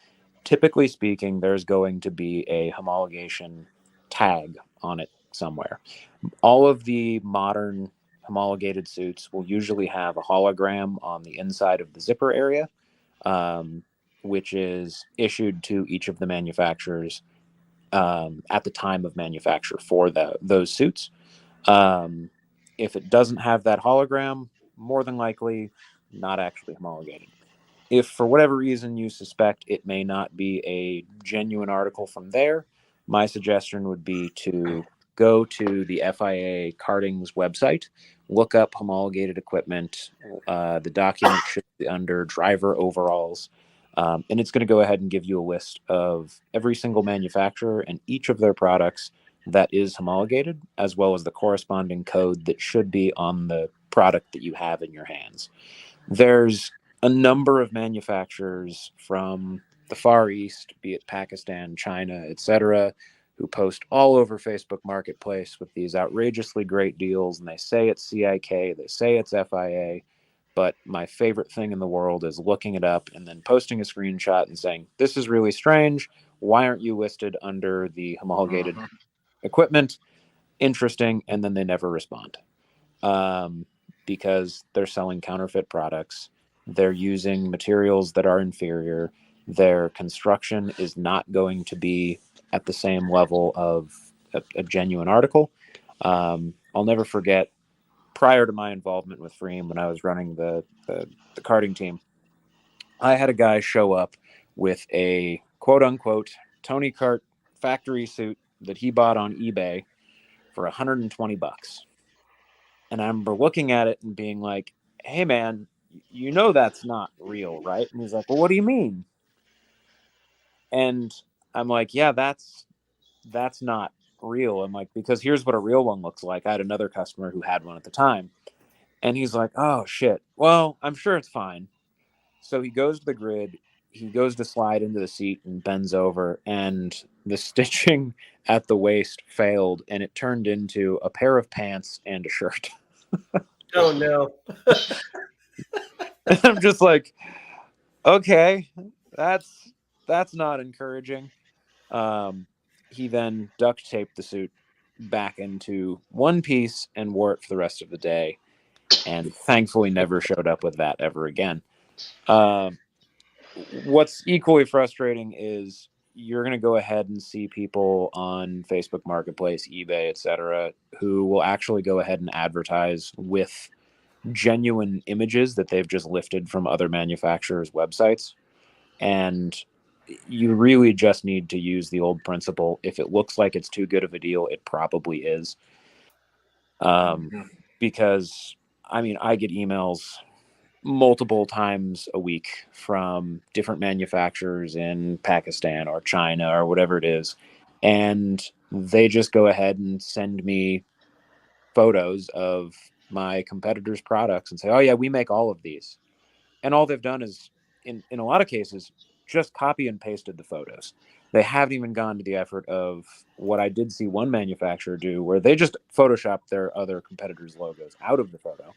Speaker 3: typically speaking, there's going to be a homologation tag on it somewhere. All of the modern homologated suits will usually have a hologram on the inside of the zipper area, which is issued to each of the manufacturers at the time of manufacture for those suits. If it doesn't have that hologram, more than likely not actually homologated. If for whatever reason you suspect it may not be a genuine article from there, my suggestion would be to go to the FIA Karting's website, look up homologated equipment. The document should be under driver overalls. And it's going to go ahead and give you a list of every single manufacturer and each of their products that is homologated, as well as the corresponding code that should be on the product that you have in your hands. There's a number of manufacturers from the Far East, be it Pakistan, China, etc., who post all over Facebook Marketplace with these outrageously great deals. And they say it's CIK, they say it's FIA. But my favorite thing in the world is looking it up and then posting a screenshot and saying, this is really strange. Why aren't you listed under the homologated equipment? Interesting. And then they never respond. Because they're selling counterfeit products. They're using materials that are inferior. Their construction is not going to be at the same level of a genuine article. I'll never forget, prior to my involvement with Freem, when I was running the karting team, I had a guy show up with a quote unquote Tony Kart factory suit that he bought on eBay for $120. And I remember looking at it and being like, hey, man, you know that's not real, right? And he's like, well, what do you mean? And I'm like, yeah, that's not real. I'm like, because here's what a real one looks like. I had another customer who had one at the time. And he's like, oh, shit. Well, I'm sure it's fine. So he goes to the grid. He goes to slide into the seat and bends over. And the stitching at the waist failed. And it turned into a pair of pants and a shirt.
Speaker 1: Oh, no.
Speaker 3: I'm just like, okay, that's not encouraging. He then duct taped the suit back into one piece and wore it for the rest of the day, and thankfully never showed up with that ever again. What's equally frustrating is you're going to go ahead and see people on Facebook Marketplace, eBay, etc., who will actually go ahead and advertise with genuine images that they've just lifted from other manufacturers' websites. And you really just need to use the old principle. If it looks like it's too good of a deal, it probably is. Because, I mean, I get emails multiple times a week from different manufacturers in Pakistan or China or whatever it is. And they just go ahead and send me photos of my competitors' products and say, oh, yeah, we make all of these. And all they've done is, in a lot of cases, just copy and pasted the photos. They haven't even gone to the effort of what I did see one manufacturer do, where they just photoshopped their other competitors' logos out of the photo.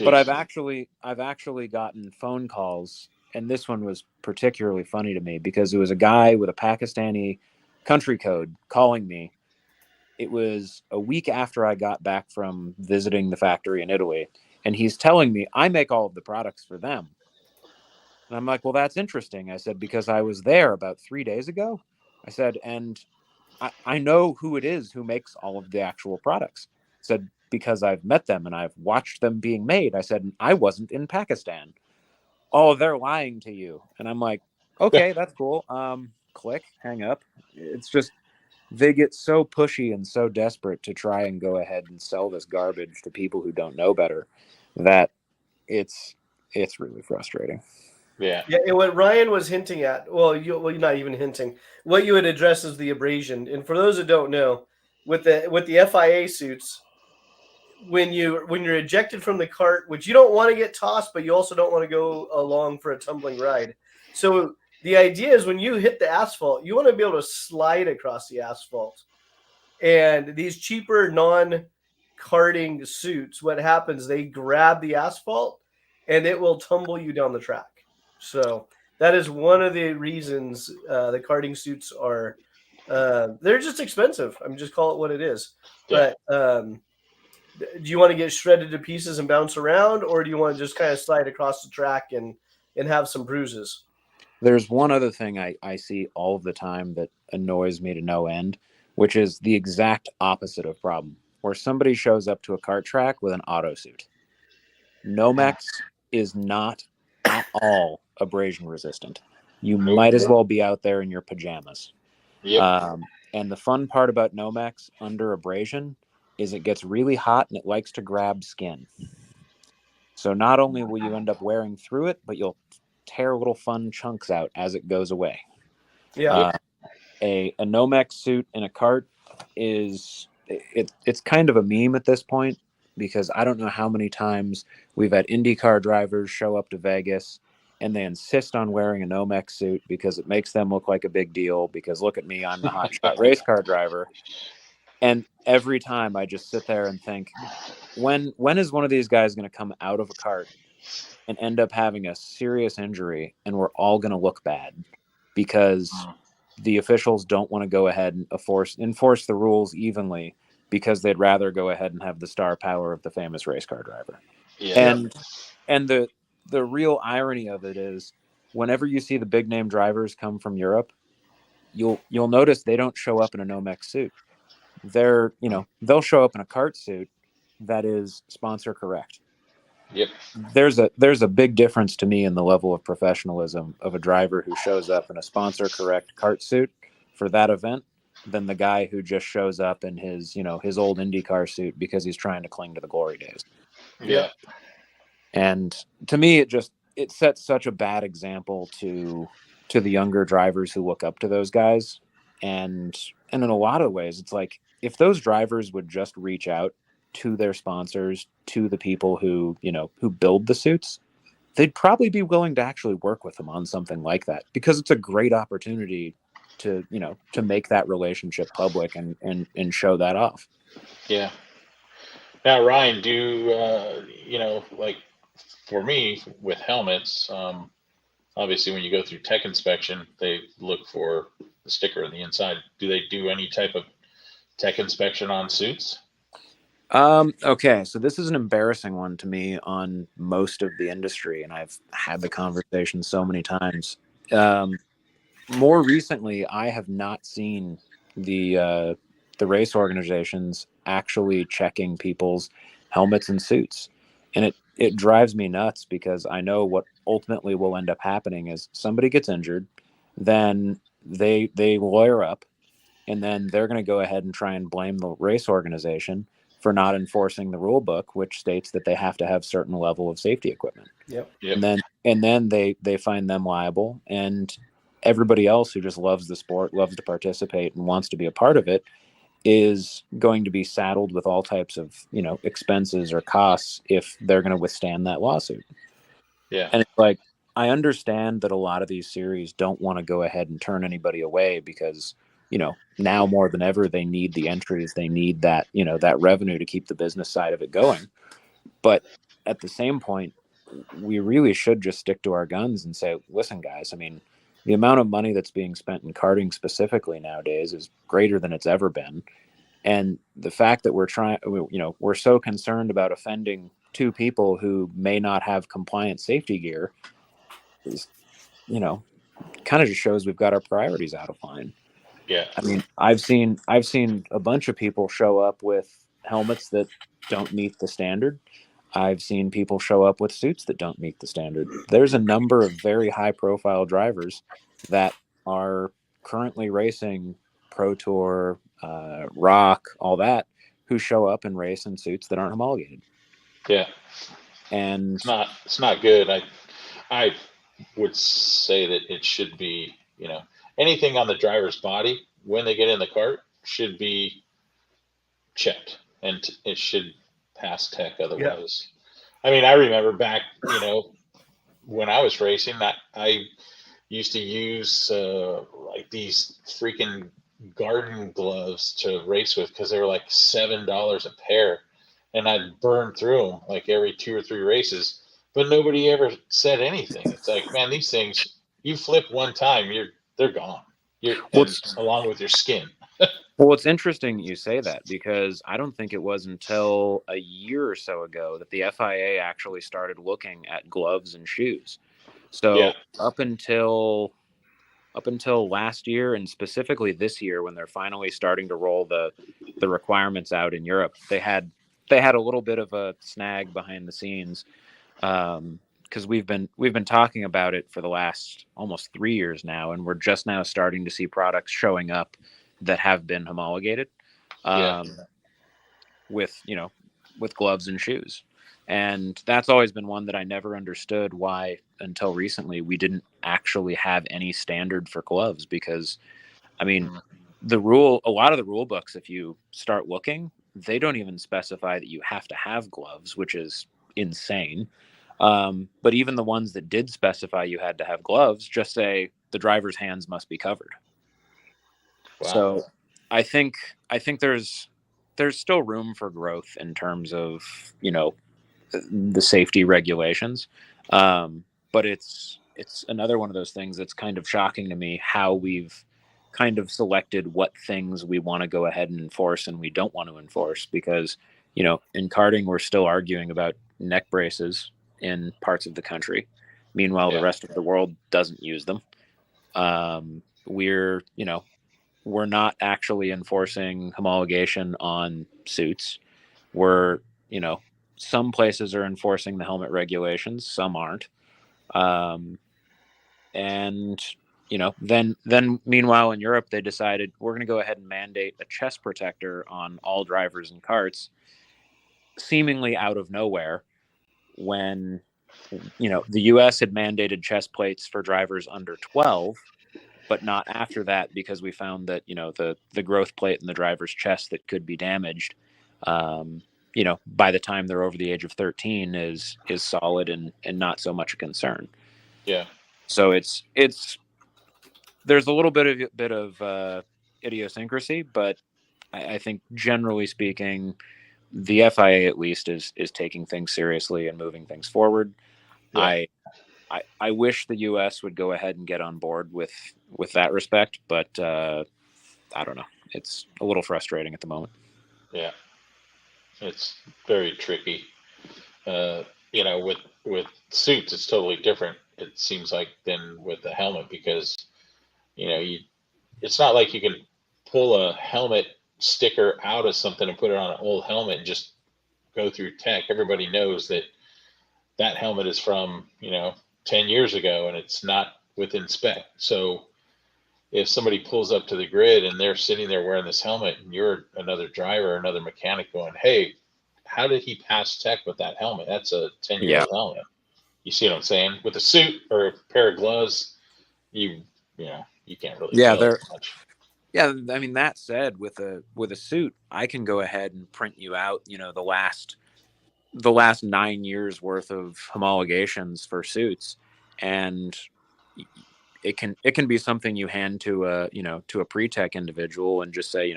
Speaker 3: But I've actually gotten phone calls, and this one was particularly funny to me because it was a guy with a Pakistani country code calling me. It was a week after I got back from visiting the factory in Italy, and he's telling me I make all of the products for them. And I'm like, well, that's interesting. I said, because I was there about 3 days ago. I said, and I know who it is who makes all of the actual products. I said, because I've met them and I've watched them being made. I said, I wasn't in Pakistan. Oh, they're lying to you. And I'm like, okay, that's cool. Click, hang up. It's just, they get so pushy and so desperate to try and go ahead and sell this garbage to people who don't know better that it's really frustrating.
Speaker 1: Yeah. And what Ryan was hinting at, you're not even hinting. What you would address is the abrasion. And for those that don't know, with the FIA suits, when you're ejected from the cart, which you don't want to get tossed, but you also don't want to go along for a tumbling ride. So the idea is when you hit the asphalt, you want to be able to slide across the asphalt. And these cheaper non-karting suits, what happens, they grab the asphalt and it will tumble you down the track. So that is one of the reasons the karting suits are they're just expensive. I mean, just call it what it is.
Speaker 2: Yeah.
Speaker 1: But do you want to get shredded to pieces and bounce around, or do you want to just kind of slide across the track and have some bruises?
Speaker 3: There's one other thing I see all of the time that annoys me to no end, which is the exact opposite of problem, where somebody shows up to a kart track with an auto suit. Nomex is not at all abrasion resistant. You
Speaker 2: Nope.
Speaker 3: might as well be out there in your pajamas.
Speaker 2: Yep.
Speaker 3: And the fun part about Nomex under abrasion is it gets really hot and it likes to grab skin. So not only will you end up wearing through it, but you'll tear little fun chunks out as it goes away.
Speaker 1: Yeah.
Speaker 3: A Nomex suit in a kart it's kind of a meme at this point, because I don't know how many times we've had IndyCar drivers show up to Vegas and they insist on wearing a Nomex suit because it makes them look like a big deal, because look at me, I'm the hotshot race car driver. And every time I just sit there and think, when is one of these guys going to come out of a kart and end up having a serious injury, and we're all going to look bad because the officials don't want to go ahead and enforce the rules evenly, because they'd rather go ahead and have the star power of the famous race car driver.
Speaker 2: Yeah.
Speaker 3: And the real irony of it is, whenever you see the big name drivers come from Europe, you'll notice they don't show up in a Nomex suit. They'll show up in a kart suit that is sponsor correct.
Speaker 2: Yep.
Speaker 3: There's a big difference to me in the level of professionalism of a driver who shows up in a sponsor correct kart suit for that event than the guy who just shows up in his old IndyCar suit because he's trying to cling to the glory days.
Speaker 2: Yeah.
Speaker 3: And to me, it sets such a bad example to the younger drivers who look up to those guys. And in a lot of ways, it's like, if those drivers would just reach out to their sponsors, to the people who build the suits, they'd probably be willing to actually work with them on something like that, because it's a great opportunity to make that relationship public and show that off.
Speaker 2: Yeah. Now, Ryan, like for me with helmets, obviously when you go through tech inspection, they look for the sticker on the inside. Do they do any type of tech inspection on suits?
Speaker 3: Okay, so this is an embarrassing one to me on most of the industry, and I've had the conversation so many times. More recently, I have not seen the race organizations actually checking people's helmets and suits, and it drives me nuts, because I know what ultimately will end up happening is somebody gets injured, then they lawyer up, and then they're going to go ahead and try and blame the race organization for not enforcing the rule book, which states that they have to have certain level of safety equipment.
Speaker 1: Yep.
Speaker 3: And then they find them liable, and everybody else who just loves the sport, loves to participate, and wants to be a part of it is going to be saddled with all types of expenses or costs if they're going to withstand that lawsuit.
Speaker 2: Yeah.
Speaker 3: And it's like, I understand that a lot of these series don't want to go ahead and turn anybody away, because now more than ever, they need the entries. They need that, that revenue to keep the business side of it going. But at the same point, we really should just stick to our guns and say, listen, guys, I mean, the amount of money that's being spent in karting specifically nowadays is greater than it's ever been. And the fact that we're so concerned about offending two people who may not have compliant safety gear is, kind of just shows we've got our priorities out of line.
Speaker 2: Yeah.
Speaker 3: I mean, I've seen a bunch of people show up with helmets that don't meet the standard. I've seen people show up with suits that don't meet the standard. There's a number of very high profile drivers that are currently racing Pro Tour, Rock, all that, who show up and race in suits that aren't homologated.
Speaker 2: Yeah.
Speaker 3: And
Speaker 2: it's not good. I would say that it should be, anything on the driver's body when they get in the kart should be checked, and it should pass tech otherwise. Yeah. I mean, I remember back, when I was racing, that I used to use like these freaking garden gloves to race with, because they were like $7 a pair, and I'd burn through them like every 2 or 3 races, but nobody ever said anything. It's like, man, these things, you flip one time, they're gone. Along with your skin.
Speaker 3: Well, it's interesting you say that, because I don't think it was until a year or so ago that the FIA actually started looking at gloves and shoes. So yeah. Up until last year, and specifically this year, when they're finally starting to roll the requirements out in Europe, they had a little bit of a snag behind the scenes, because we've been talking about it for the last almost 3 years now, and we're just now starting to see products showing up that have been homologated, with with gloves and shoes. And that's always been one that I never understood why until recently we didn't actually have any standard for gloves, because I mean, a lot of the rule books, if you start looking, they don't even specify that you have to have gloves, which is insane. But even the ones that did specify you had to have gloves just say the driver's hands must be covered.
Speaker 2: Wow.
Speaker 3: So I think there's still room for growth in terms of the safety regulations, but it's another one of those things that's kind of shocking to me how we've kind of selected what things we want to go ahead and enforce and we don't want to enforce, because in karting we're still arguing about neck braces in parts of the country. Meanwhile, the rest of the world doesn't use them. We're not actually enforcing homologation on suits. We're, some places are enforcing the helmet regulations, some aren't. And, then meanwhile in Europe, they decided we're going to go ahead and mandate a chest protector on all drivers in karts, seemingly out of nowhere, when, the US had mandated chest plates for drivers under 12, but not after that, because we found that the growth plate in the driver's chest that could be damaged, by the time they're over the age of 13 is solid and not so much a concern.
Speaker 2: Yeah.
Speaker 3: So there's a little bit of idiosyncrasy, but I think generally speaking, the FIA at least is taking things seriously and moving things forward.
Speaker 2: Yeah.
Speaker 3: I wish the US would go ahead and get on board with that respect, but I don't know. It's a little frustrating at the moment.
Speaker 2: Yeah. It's very tricky. With suits, it's totally different. It seems like than with the helmet, because it's not like you can pull a helmet sticker out of something and put it on an old helmet and just go through tech. Everybody knows that helmet is from 10 years ago and it's not within spec. So if somebody pulls up to the grid and they're sitting there wearing this helmet and you're another driver, another mechanic going, hey, how did he pass tech with that helmet? That's a 10-year-old helmet. You see what I'm saying? With a suit or a pair of gloves, you can't really tell much.
Speaker 3: Yeah, I mean, that said, with a suit, I can go ahead and print you out, the last 9 years worth of homologations for suits, and it can be something you hand to a pre-tech individual and just say,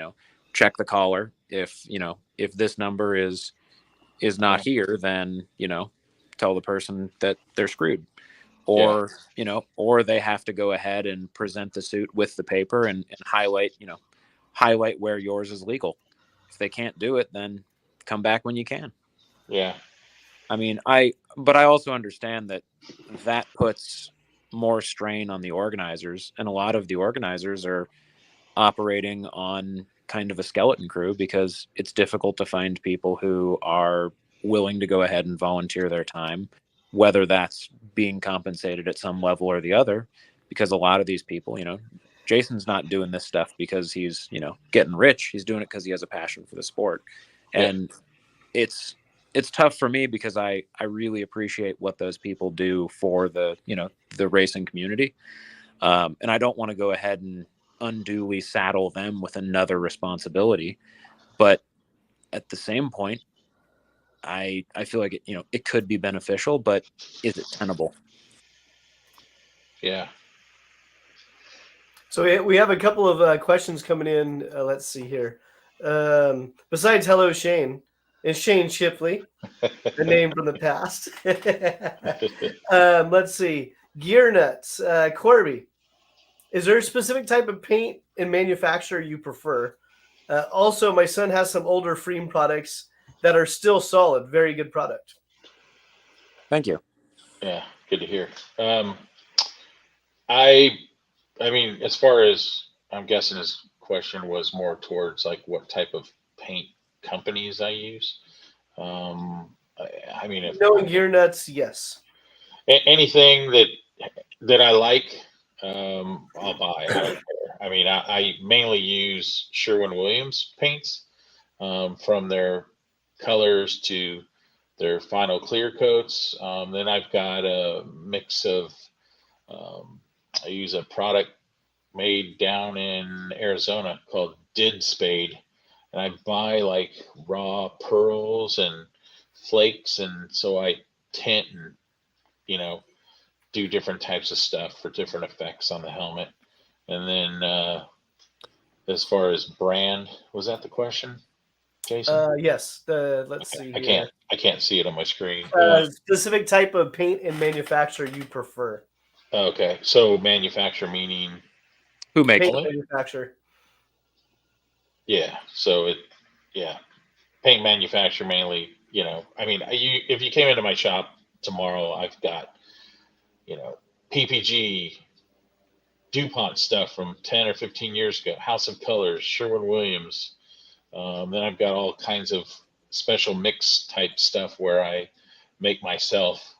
Speaker 3: check the collar. If this number is not here, then tell the person that they're screwed. Or or they have to go ahead and present the suit with the paper and highlight where yours is legal. If they can't do it, then come back when you can.
Speaker 2: Yeah.
Speaker 3: I mean, but I also understand that puts more strain on the organizers, and a lot of the organizers are operating on kind of a skeleton crew, because it's difficult to find people who are willing to go ahead and volunteer their time, whether that's being compensated at some level or the other, because a lot of these people, Jason's not doing this stuff because he's, getting rich. He's doing it because he has a passion for the sport. And it's tough for me, because I really appreciate what those people do for the racing community. And I don't want to go ahead and unduly saddle them with another responsibility. But at the same point, I feel like it could be beneficial, but is it tenable?
Speaker 2: Yeah.
Speaker 1: So we have a couple of questions coming in. Let's see here. Besides hello, Shane, is Shane Shipley, the name from the past. Let's see. Gear nuts. Corby, is there a specific type of paint and manufacturer you prefer? Also, my son has some older Freem products that are still solid. Very good product.
Speaker 3: Thank you.
Speaker 2: Yeah, good to hear. I mean, as far as I'm guessing, his question was more towards like what type of paint companies I use. I mean,
Speaker 1: knowing gear nuts, yes.
Speaker 2: anything that I like, I'll buy. I don't care. I mean, I mainly use Sherwin-Williams paints, from their colors to their final clear coats. Then I've got a mix of, I use a product made down in Arizona called Did Spade, and I buy like raw pearls and flakes, and so I tint and you know do different types of stuff for different effects on the helmet. And then as far as brand, was that the question, Jason?
Speaker 1: Yes. Let's see here.
Speaker 2: I can't see it on my screen.
Speaker 1: Specific type of paint and manufacturer you prefer.
Speaker 2: Okay, so manufacturer meaning
Speaker 3: Who makes
Speaker 1: Paint
Speaker 3: it?
Speaker 1: manufacturer.
Speaker 2: yeah. So paint manufacturer mainly. I mean, if you came into my shop tomorrow, I've got PPG, DuPont stuff from 10 or 15 years ago, House of Colors, Sherwin Williams. Then I've got all kinds of special mix type stuff where I make myself.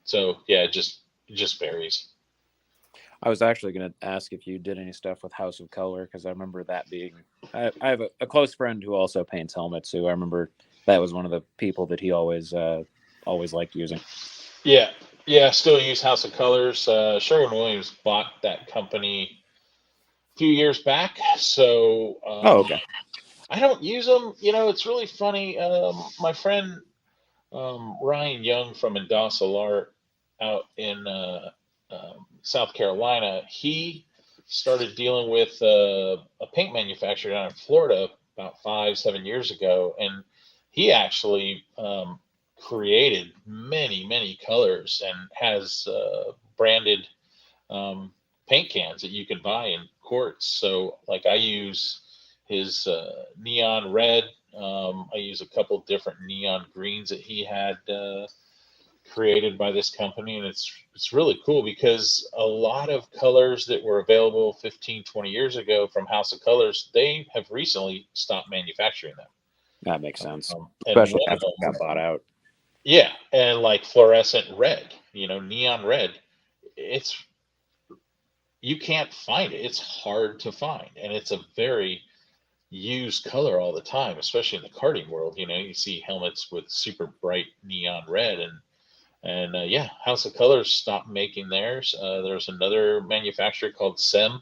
Speaker 2: So yeah, it just varies.
Speaker 3: I was actually going to ask if you did any stuff with House of Color, because I remember that being. I have a close friend who also paints helmets, who I remember that was one of the people that he always liked using.
Speaker 2: Yeah, still use House of Colors. Sherwin Williams bought that company a few years back, so
Speaker 3: Okay.
Speaker 2: I don't use them. It's really funny. My friend Ryan Young from Endossal Art out in South Carolina, he started dealing with a paint manufacturer down in Florida about 5-7 years ago, and he actually created many colors and has branded paint cans that you can buy in quarts. So like I use his neon red. I use a couple different neon greens that he had created by this company, and it's really cool because a lot of colors that were available 15-20 years ago from House of Colors, they have recently stopped manufacturing them.
Speaker 3: That makes sense,
Speaker 2: And
Speaker 3: especially
Speaker 2: one of
Speaker 3: after
Speaker 2: them,
Speaker 3: it got bought out.
Speaker 2: yeah, and like fluorescent red, neon red, it's you can't find it. It's hard to find, and it's a very used color all the time, especially in the karting world. You see helmets with super bright neon red, and yeah, House of Colors stopped making theirs. There's another manufacturer called Sem.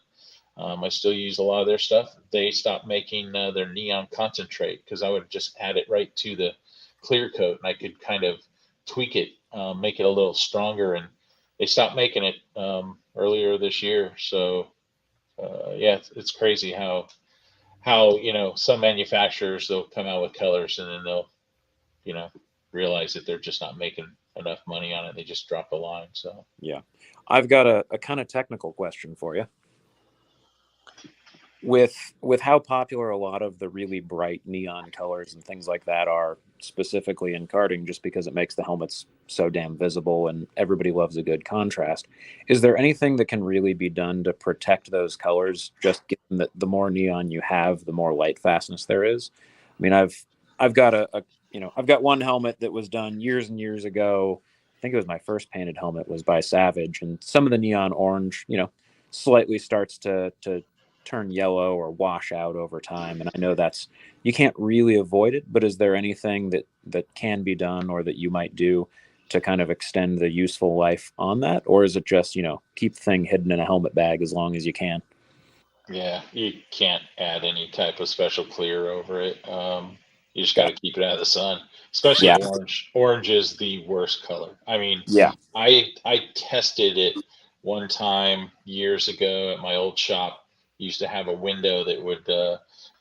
Speaker 2: I still use a lot of their stuff. They stopped making their neon concentrate because I would just add it right to the clear coat, and I could kind of tweak it, make it a little stronger, and they stopped making it earlier this year. So yeah, it's crazy how some manufacturers, they'll come out with colors and then they'll you know realize that they're just not making enough money on it. They just drop the line. So
Speaker 3: Yeah, I've got a kind of technical question for you. With how popular a lot of the really bright neon colors and things like that are, specifically in karting, just because it makes the helmets so damn visible and everybody loves a good contrast, is there anything that can really be done to protect those colors, just given that the more neon you have, the more light fastness there is? I mean, I've got I've got one helmet that was done years and years ago. I think it was my first painted helmet was by Savage, and some of the neon orange, slightly starts to turn yellow or wash out over time. And I know that's, you can't really avoid it, but is there anything that can be done or that you might do to kind of extend the useful life on that? Or is it just, keep the thing hidden in a helmet bag as long as you can?
Speaker 2: yeah, you can't add any type of special clear over it. You just got
Speaker 3: Got
Speaker 2: to keep it out of the sun, especially
Speaker 3: Yeah.
Speaker 2: orange. Orange is the worst color. I mean,
Speaker 3: Yeah.
Speaker 2: I tested it one time years ago at my old shop. Used to have a window that would,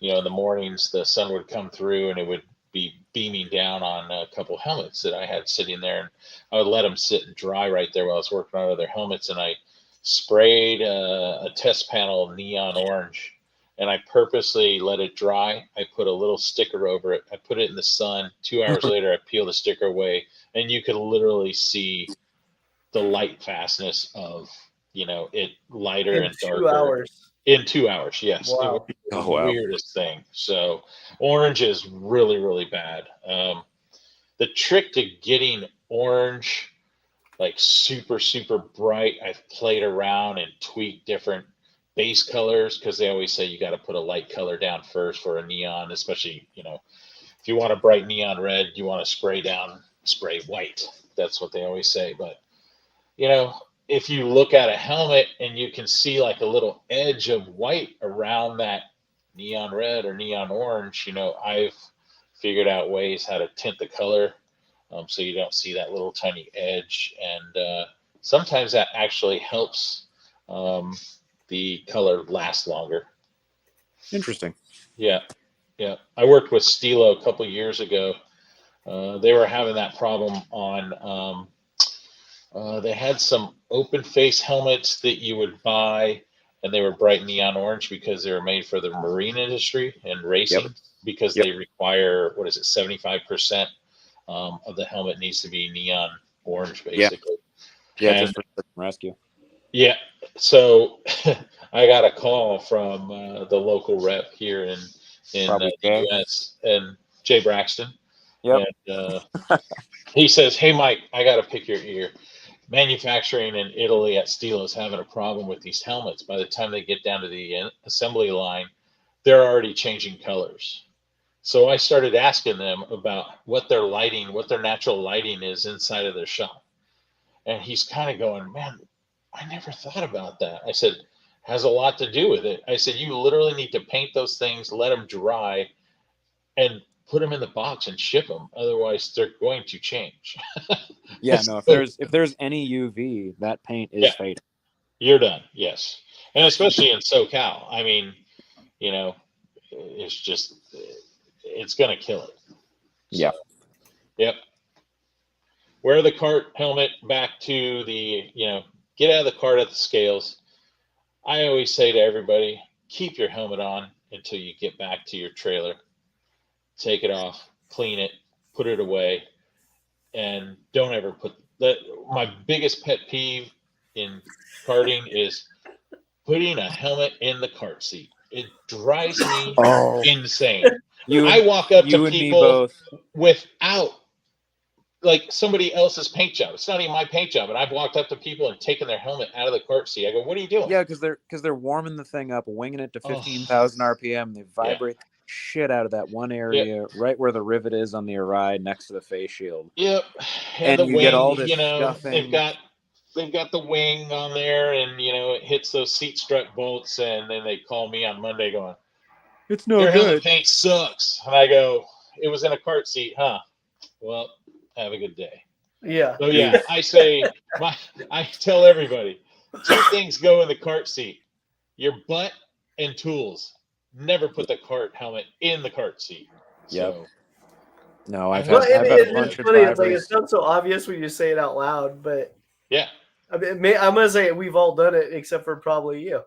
Speaker 2: in the mornings the sun would come through and it would be beaming down on a couple helmets that I had sitting there, and I would let them sit and dry right there while I was working on other helmets, and I sprayed a test panel neon orange, and I purposely let it dry. I put a little sticker over it. I put it in the sun. 2 hours later, I peeled the sticker away, and you could literally see the light fastness of it lighter
Speaker 1: In
Speaker 2: and
Speaker 1: 2 hours.
Speaker 2: darker in 2 hours. Yes, it was
Speaker 1: Wow.
Speaker 2: the
Speaker 3: Oh, wow.
Speaker 2: weirdest thing. So orange is really bad. The trick to getting orange like super, super bright. I've played around and tweaked different base colors because they always say you got to put a light color down first for a neon, especially, if you want a bright neon red, you want to spray white. That's what they always say. But, if you look at a helmet and you can see like a little edge of white around that neon red or neon orange, I've figured out ways how to tint the color so you don't see that little tiny edge. And sometimes that actually helps the color last longer.
Speaker 3: Interesting.
Speaker 2: Yeah. Yeah. I worked with Stilo a couple years ago. They were having that problem on, they had some open face helmets that you would buy, and they were bright neon orange because they were made for the marine industry and racing because they require, 75% of the helmet needs to be neon orange, basically.
Speaker 3: Yeah, just for rescue.
Speaker 2: Yeah. So I got a call from the local rep here in the U.S. and Jay Braxton.
Speaker 3: Yep.
Speaker 2: And he says, "Hey, Mike, I got to pick your ear. Manufacturing in Italy at Stilo is having a problem with these helmets. By the time they get down to the assembly line, they're already changing colors." So I started asking them about what their natural lighting is inside of their shop. And he's kind of going, "Man, I never thought about that." I said, "Has a lot to do with it." I said, "You literally need to paint those things, let them dry, and put them in the box and ship them. Otherwise, they're going to change."
Speaker 3: Yeah, no. If there's any UV, that paint is fading.
Speaker 2: You're done. Yes, and especially in SoCal. I mean, it's going to kill it.
Speaker 3: Yeah.
Speaker 2: Yep. Wear the cart helmet back to the, get out of the cart at the scales. I always say to everybody, keep your helmet on until you get back to your trailer. Take it off, clean it, put it away, and don't ever put that. My biggest pet peeve in karting is putting a helmet in the cart seat. It drives me insane. I walk up to people without like somebody else's paint job. It's not even my paint job. And I've walked up to people and taken their helmet out of the cart seat. I go, "What are you doing?"
Speaker 3: Yeah, because they're warming the thing up, winging it to 15,000 RPM. They vibrate the shit out of that one area right where the rivet is on the Aride next to the face shield.
Speaker 2: Yep.
Speaker 3: And
Speaker 2: the
Speaker 3: you
Speaker 2: wing,
Speaker 3: get all this scuffing.
Speaker 2: They've got the wing on there, and it hits those seat strut bolts, and then they call me on Monday going,
Speaker 3: "It's no
Speaker 2: your
Speaker 3: good.
Speaker 2: helmet paint sucks." And I go, "It was in a cart seat, huh? Well, have a good day."
Speaker 1: Yeah.
Speaker 2: So yeah, I tell everybody, 2 things go in the cart seat: your butt and tools. Never put the cart helmet in the cart seat.
Speaker 3: Yep.
Speaker 2: So,
Speaker 3: no, I've had a bunch of
Speaker 1: funny.
Speaker 3: drivers.
Speaker 1: It's like it sounds so obvious when you say it out loud, but
Speaker 2: yeah.
Speaker 1: I mean, I'm gonna say we've all done it except for probably you.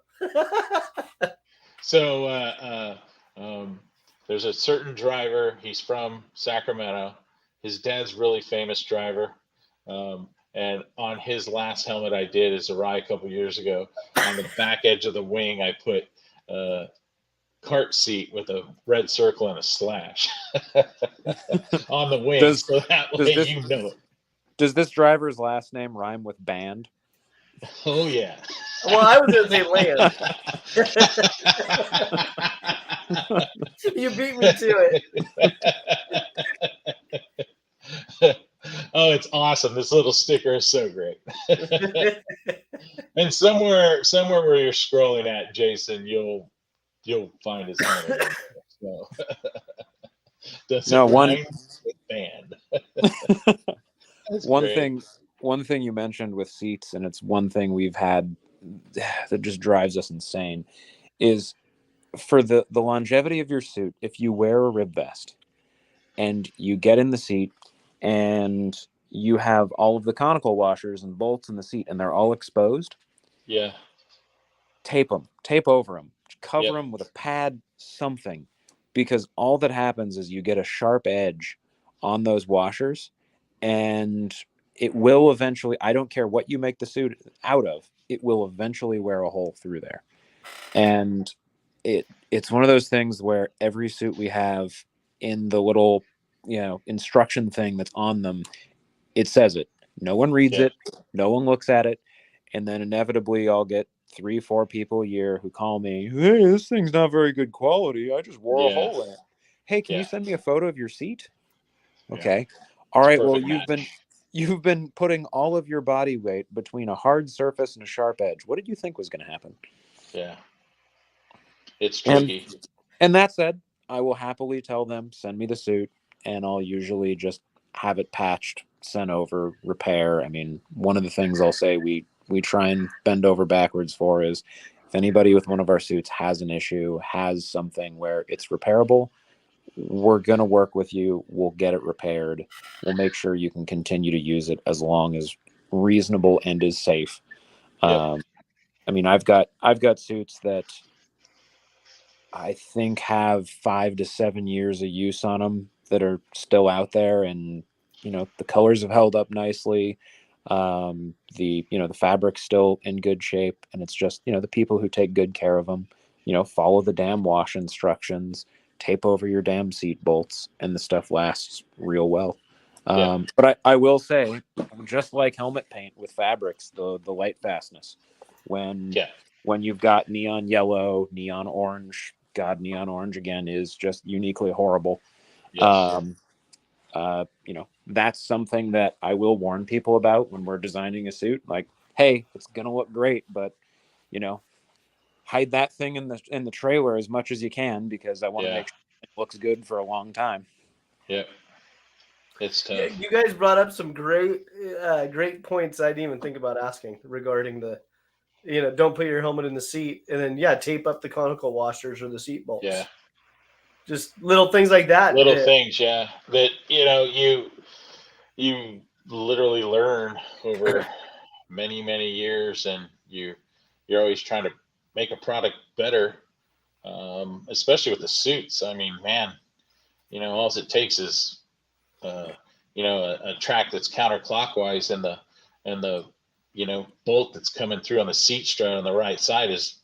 Speaker 2: So there's a certain driver. He's from Sacramento. His dad's really famous driver. And on his last helmet I did as a ride a couple years ago, on the back edge of the wing, I put cart seat with a red circle and a slash on the wing. So that way it.
Speaker 3: Does this driver's last name rhyme with band?
Speaker 2: Oh, yeah.
Speaker 1: Well, I was going to say land. You beat me to
Speaker 2: it. Oh, it's awesome. This little sticker is so great. And somewhere where you're scrolling at, Jason, you'll find his helmet. So one band.
Speaker 3: One thing you mentioned with seats, and it's one thing we've had that just drives us insane, is for the longevity of your suit. If you wear a rib vest and you get in the seat and you have all of the conical washers and bolts in the seat and they're all exposed, tape over them, cover them with a pad, something, because all that happens is you get a sharp edge on those washers, and it will eventually, I don't care what you make the suit out of, it will eventually wear a hole through there. And it's one of those things where every suit we have, in the little instruction thing that's on them, it says it. No one reads
Speaker 2: Yeah.
Speaker 3: it. No one looks at it. And then inevitably I'll get 3-4 people a year who call me, hey, this thing's not very good quality. I just wore a
Speaker 2: Yeah.
Speaker 3: hole in it. Hey, can you
Speaker 2: Yeah.
Speaker 3: send me a photo of your seat?
Speaker 2: Yeah.
Speaker 3: Okay. All
Speaker 2: It's a
Speaker 3: right. Well,
Speaker 2: perfect match.
Speaker 3: you've been putting all of your body weight between a hard surface and a sharp edge. What did you think was going to happen?
Speaker 2: Yeah. It's
Speaker 3: And
Speaker 2: tricky.
Speaker 3: and that said, I will happily tell them, send me the suit, and I'll usually just have it patched, sent over, repair. I mean, one of the things I'll say we try and bend over backwards for is if anybody with one of our suits has an issue, has something where it's repairable, we're going to work with you. We'll get it repaired. We'll make sure you can continue to use it as long as reasonable and is safe.
Speaker 2: Yep.
Speaker 3: I mean, I've got suits that I think have 5 to 7 years of use on them that are still out there, and the colors have held up nicely. The fabric's still in good shape, and it's just the people who take good care of them. Follow the damn wash instructions, tape over your damn seat bolts, and the stuff lasts real well.
Speaker 2: Yeah.
Speaker 3: But I will say, just like helmet paint with fabrics, the light fastness when
Speaker 2: Yeah.
Speaker 3: when you've got neon yellow, neon orange. God, neon orange again is just uniquely horrible.
Speaker 2: Yes.
Speaker 3: That's something that I will warn people about when we're designing a suit. Like, hey, it's gonna look great, but you know, hide that thing in the trailer as much as you can because I want to
Speaker 2: Yeah.
Speaker 3: make sure it looks good for a long time.
Speaker 2: Yep. It's
Speaker 1: Yeah,
Speaker 2: tough.
Speaker 1: you guys brought up some great points I didn't even think about asking regarding the, don't put your helmet in the seat, and then tape up the conical washers or the seat
Speaker 2: Yeah.
Speaker 1: bolts. Just little things like that.
Speaker 2: Little
Speaker 1: That
Speaker 2: things, yeah, that you literally learn over many years, and you're always trying to make a product better, especially with the suits. I mean, man, all it takes is uh, a track that's counterclockwise, and the bolt that's coming through on the seat strut on the right side is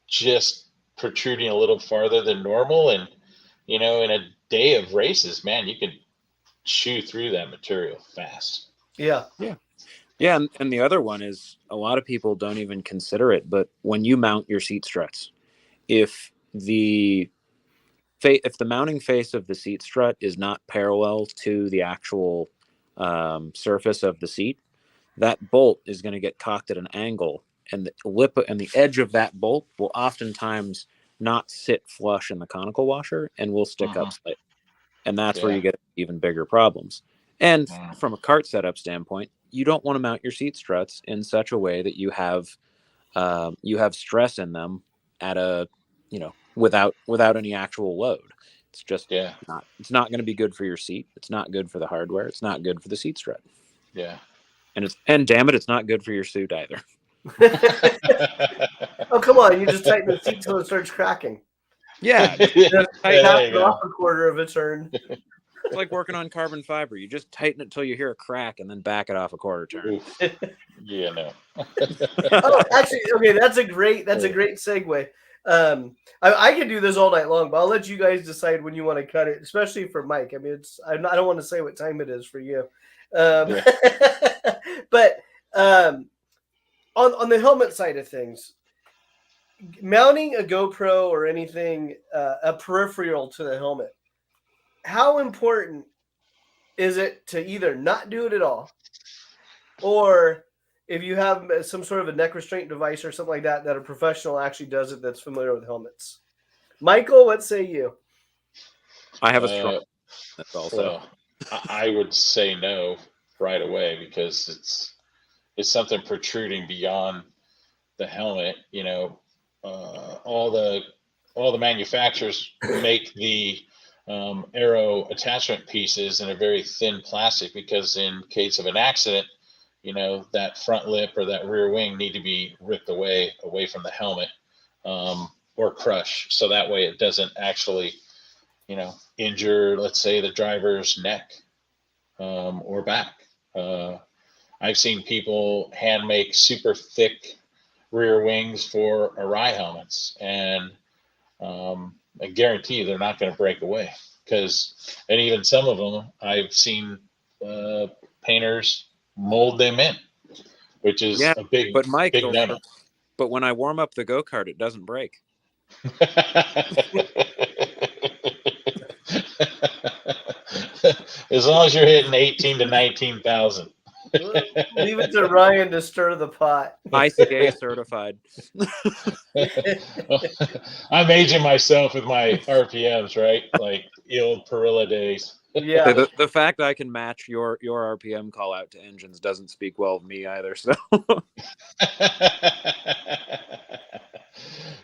Speaker 2: just protruding a little farther than normal, and in a day of races, man, you can chew through that material fast.
Speaker 1: yeah,
Speaker 3: Yeah, and the other one is a lot of people don't even consider it, but when you mount your seat struts, if if the mounting face of the seat strut is not parallel to the actual surface of the seat, that bolt is going to get cocked at an angle, and the lip and the edge of that bolt will oftentimes not sit flush in the conical washer and will stick up
Speaker 2: Uh-huh.
Speaker 3: slightly. And that's where
Speaker 2: Yeah.
Speaker 3: you get even bigger problems. And
Speaker 2: Uh,
Speaker 3: from a cart setup standpoint, you don't want to mount your seat struts in such a way that you have stress in them at a without any actual load. It's just
Speaker 2: yeah.
Speaker 3: not going to be good for your seat. It's not good for the hardware. It's not good for the seat strut.
Speaker 2: Yeah.
Speaker 3: And damn it, it's not good for your suit either.
Speaker 1: oh come on, you just tighten the seat till it starts cracking.
Speaker 3: Yeah,
Speaker 1: Just
Speaker 3: tighten
Speaker 1: tap
Speaker 2: There
Speaker 1: it
Speaker 2: you
Speaker 1: off
Speaker 2: go.
Speaker 1: a quarter of a turn.
Speaker 3: it's like working on carbon fiber. You just tighten it till you hear a crack and then back it off a quarter turn.
Speaker 2: Oof. Yeah, no.
Speaker 1: Oh, actually, okay, that's a great segue. I can do this all night long, but I'll let you guys decide when you want to cut it, especially for Mike. I mean, I don't want to say what time it is for you, um,
Speaker 2: Yeah.
Speaker 1: but on the helmet side of things, mounting a GoPro or anything, a peripheral to the helmet, how important is it to either not do it at all, or if you have some sort of a neck restraint device or something like that, that a professional actually does it that's familiar with helmets? Michael, what say you?
Speaker 3: I have a strong
Speaker 2: Uh,
Speaker 3: that's also.
Speaker 2: well, I would say no right away, because it's something protruding beyond the helmet. All the manufacturers make the aero attachment pieces in a very thin plastic, because in case of an accident, that front lip or that rear wing need to be ripped away from the helmet, or crush, so that way it doesn't actually injure, let's say, the driver's neck, or back. uh, I've seen people hand make super thick rear wings for Arai helmets, and I guarantee you they're not going to break away, and even some of them I've seen painters mold them in, which is
Speaker 3: Yeah,
Speaker 2: a big,
Speaker 3: but Mike,
Speaker 2: big no-no.
Speaker 3: but when I warm up the go-kart, it doesn't break.
Speaker 2: As long as you're hitting 18 to 19,000.
Speaker 1: Leave it to Ryan to stir the pot.
Speaker 3: ICA certified.
Speaker 2: I'm aging myself with my RPMs, right? Like the old Perilla days.
Speaker 1: Yeah.
Speaker 3: The fact I can match your RPM call out to engines doesn't speak well of me either. So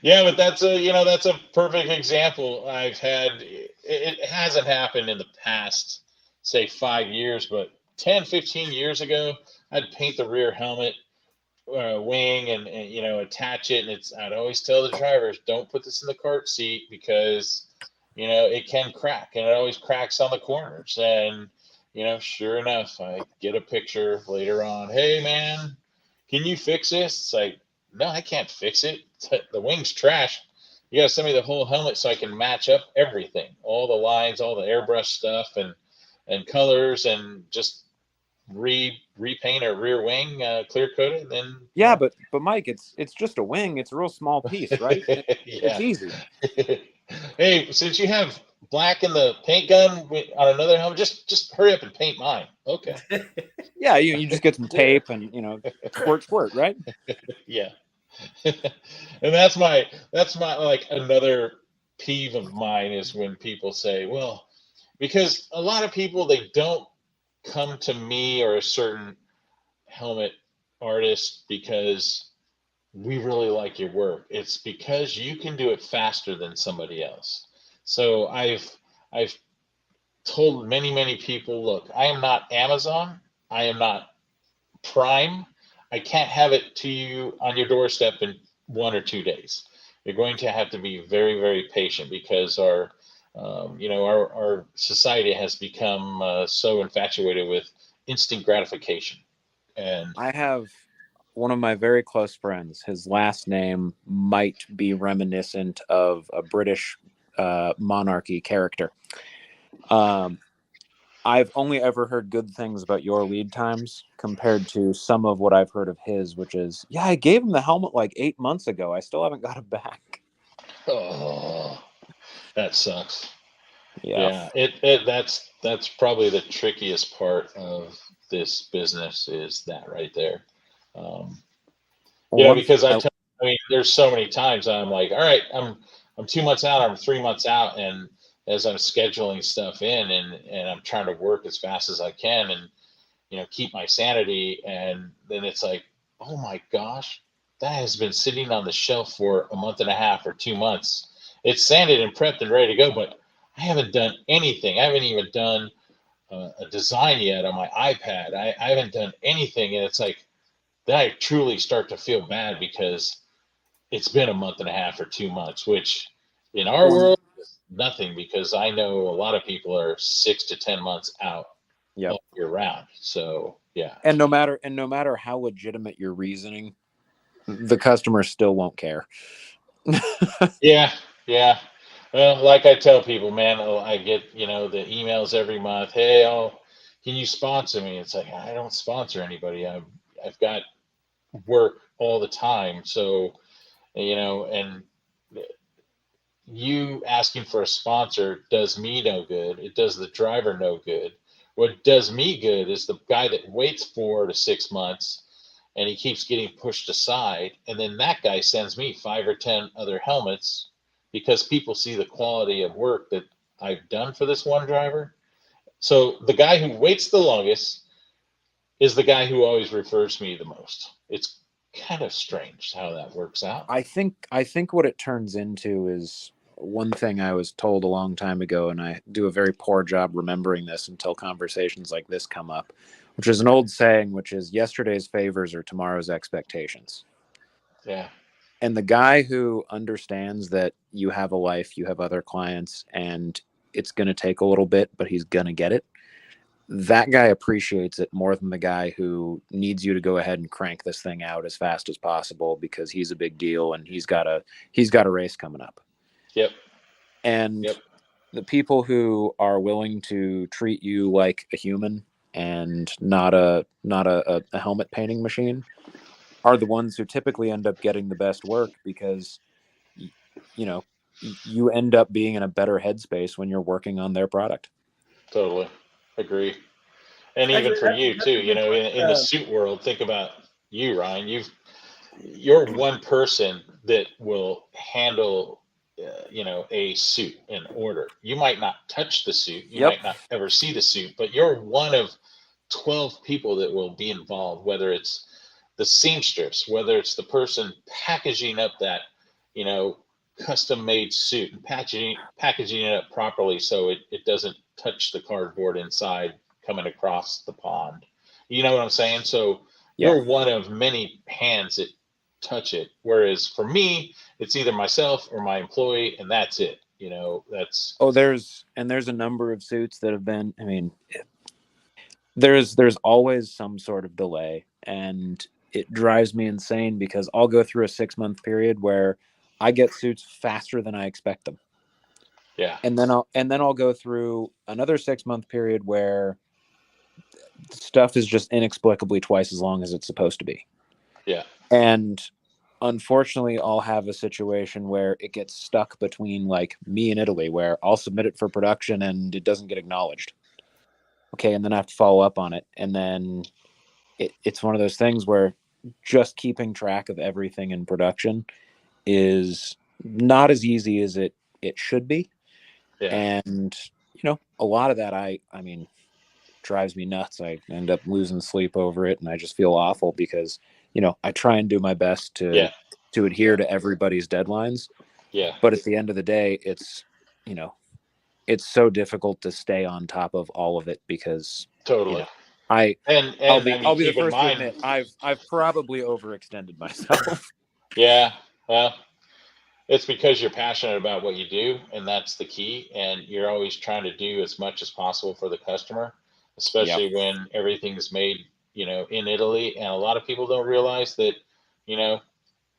Speaker 2: yeah, but that's a perfect example. I've had it hasn't happened in the past, say 5 years, but 10, 15 years ago, I'd paint the rear helmet wing and attach it, and I'd always tell the drivers, don't put this in the cart seat because it can crack, and it always cracks on the corners. And sure enough, I get a picture later on. Hey man, can you fix this? It's like, no, I can't fix it. The wing's trash. You gotta send me the whole helmet so I can match up everything, all the lines, all the airbrush stuff, and colors, and just repaint a rear wing, clear coat it, and then
Speaker 3: yeah, but Mike, it's just a wing. It's a real small piece, right? It's
Speaker 2: yeah.
Speaker 3: easy.
Speaker 2: Hey, since you have black in the paint gun on another helmet, just hurry up and paint mine. Okay.
Speaker 3: Yeah, you just get some tape and squirt, right?
Speaker 2: Yeah. And that's my like another peeve of mine is when people say, well, because a lot of people, they don't come to me or a certain helmet artist because we really like your work. It's because you can do it faster than somebody else. So I've told many people, look, I am not Amazon, I am not Prime. I can't have it to you on your doorstep in 1 or 2 days. You're going to have to be very patient because our society has become so infatuated with instant gratification. And
Speaker 3: I have one of my very close friends. His last name might be reminiscent of a British monarchy character. I've only ever heard good things about your lead times compared to some of what I've heard of his, which is, yeah, I gave him the helmet like 8 months ago. I still haven't got it back.
Speaker 2: oh, that sucks.
Speaker 3: Yeah.
Speaker 2: That's probably the trickiest part of this business is that right there.
Speaker 3: Well,
Speaker 2: Because I mean, there's so many times I'm like, all right, I'm 2 months out, I'm 3 months out, and as I'm scheduling stuff in, and I'm trying to work as fast as I can, and keep my sanity, and then it's like, oh my gosh, that has been sitting on the shelf for a month and a half or 2 months. It's sanded and prepped and ready to go, but I haven't done anything. I haven't even done a design yet on my iPad. I haven't done anything, and it's like then I truly start to feel bad because it's been a month and a half or 2 months, which in our world is nothing because I know a lot of people are 6 to 10 months out all year round. So yeah.
Speaker 3: And no matter how legitimate your reasoning, the customer still won't care.
Speaker 2: Yeah. Well, like I tell people, man, I get the emails every month. Hey, can you sponsor me? It's like I don't sponsor anybody. I've got work all the time, so and you asking for a sponsor does me no good. It does the driver no good. What does me good is the guy that waits 4 to 6 months and he keeps getting pushed aside. And then that guy sends me 5 or 10 other helmets because people see the quality of work that I've done for this one driver. So the guy who waits the longest is the guy who always refers me the most. It's kind of strange how that works out.
Speaker 3: I think what it turns into is one thing I was told a long time ago, and I do a very poor job remembering this until conversations like this come up, which is an old saying, which is yesterday's favors are tomorrow's expectations.
Speaker 2: Yeah.
Speaker 3: And the guy who understands that you have a life, you have other clients, and it's going to take a little bit, but he's going to get it, that guy appreciates it more than the guy who needs you to go ahead and crank this thing out as fast as possible because he's a big deal and he's got a race coming up.
Speaker 2: Yep.
Speaker 3: And the people who are willing to treat you like a human and not a helmet painting machine are the ones who typically end up getting the best work, because you know, you end up being in a better headspace when you're working on their product.
Speaker 2: Totally agree. And
Speaker 1: Actually,
Speaker 2: even for you
Speaker 1: that's
Speaker 2: too,
Speaker 1: a good point.
Speaker 2: in the suit world, think about you, Ryan. You're one person that will handle, a suit in order. You might not touch the suit, you
Speaker 3: Yep.
Speaker 2: might not ever see the suit, but you're one of 12 people that will be involved. Whether it's the seamstress, whether it's the person packaging up that, custom made suit and packaging it up properly so it doesn't touch the cardboard inside coming across the pond. You know what I'm saying? So
Speaker 3: Yeah.
Speaker 2: you're one of many hands that touch it. Whereas for me, it's either myself or my employee, and that's it. That's
Speaker 3: there's a number of suits that have been. I mean, there's always some sort of delay, and it drives me insane because I'll go through a 6-month period where I get suits faster than I expect them.
Speaker 2: Yeah.
Speaker 3: And then I'll go through another 6-month period where stuff is just inexplicably twice as long as it's supposed to be.
Speaker 2: Yeah.
Speaker 3: And unfortunately, I'll have a situation where it gets stuck between like me and Italy, where I'll submit it for production and it doesn't get acknowledged. Okay, and then I have to follow up on it. And then it's one of those things where just keeping track of everything in production is not as easy as it should be.
Speaker 2: Yeah.
Speaker 3: And, a lot of that, I mean, drives me nuts. I end up losing sleep over it, and I just feel awful because, I try and do my best to adhere to everybody's deadlines.
Speaker 2: Yeah.
Speaker 3: But at the end of the day, it's so difficult to stay on top of all of it because
Speaker 2: Totally.
Speaker 3: I'll be the
Speaker 2: keep in
Speaker 3: first to
Speaker 2: mind,
Speaker 3: admit I've probably overextended myself.
Speaker 2: Yeah. Well, it's because you're passionate about what you do, and that's the key. And you're always trying to do as much as possible for the customer, especially when everything's made, in Italy. And a lot of people don't realize that,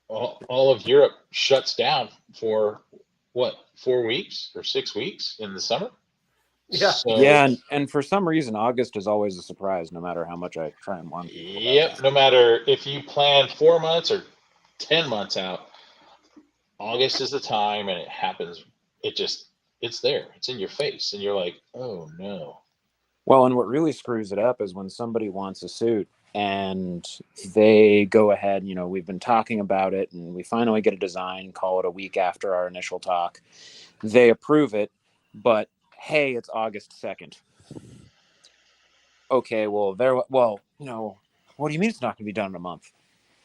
Speaker 2: all of Europe shuts down for 4 weeks or 6 weeks in the summer.
Speaker 1: Yeah.
Speaker 2: So,
Speaker 3: Yeah, and for some reason, August is always a surprise, no matter how much I try and warn people about that.
Speaker 2: No matter if you plan 4 months or 10 months out, August is the time, and it happens. It's there. It's in your face, and you're like, oh no.
Speaker 3: Well, and what really screws it up is when somebody wants a suit and they go ahead, we've been talking about it and we finally get a design, call it a week after our initial talk. They approve it, but hey, it's August 2nd. Okay, well, what do you mean it's not going to be done in a month?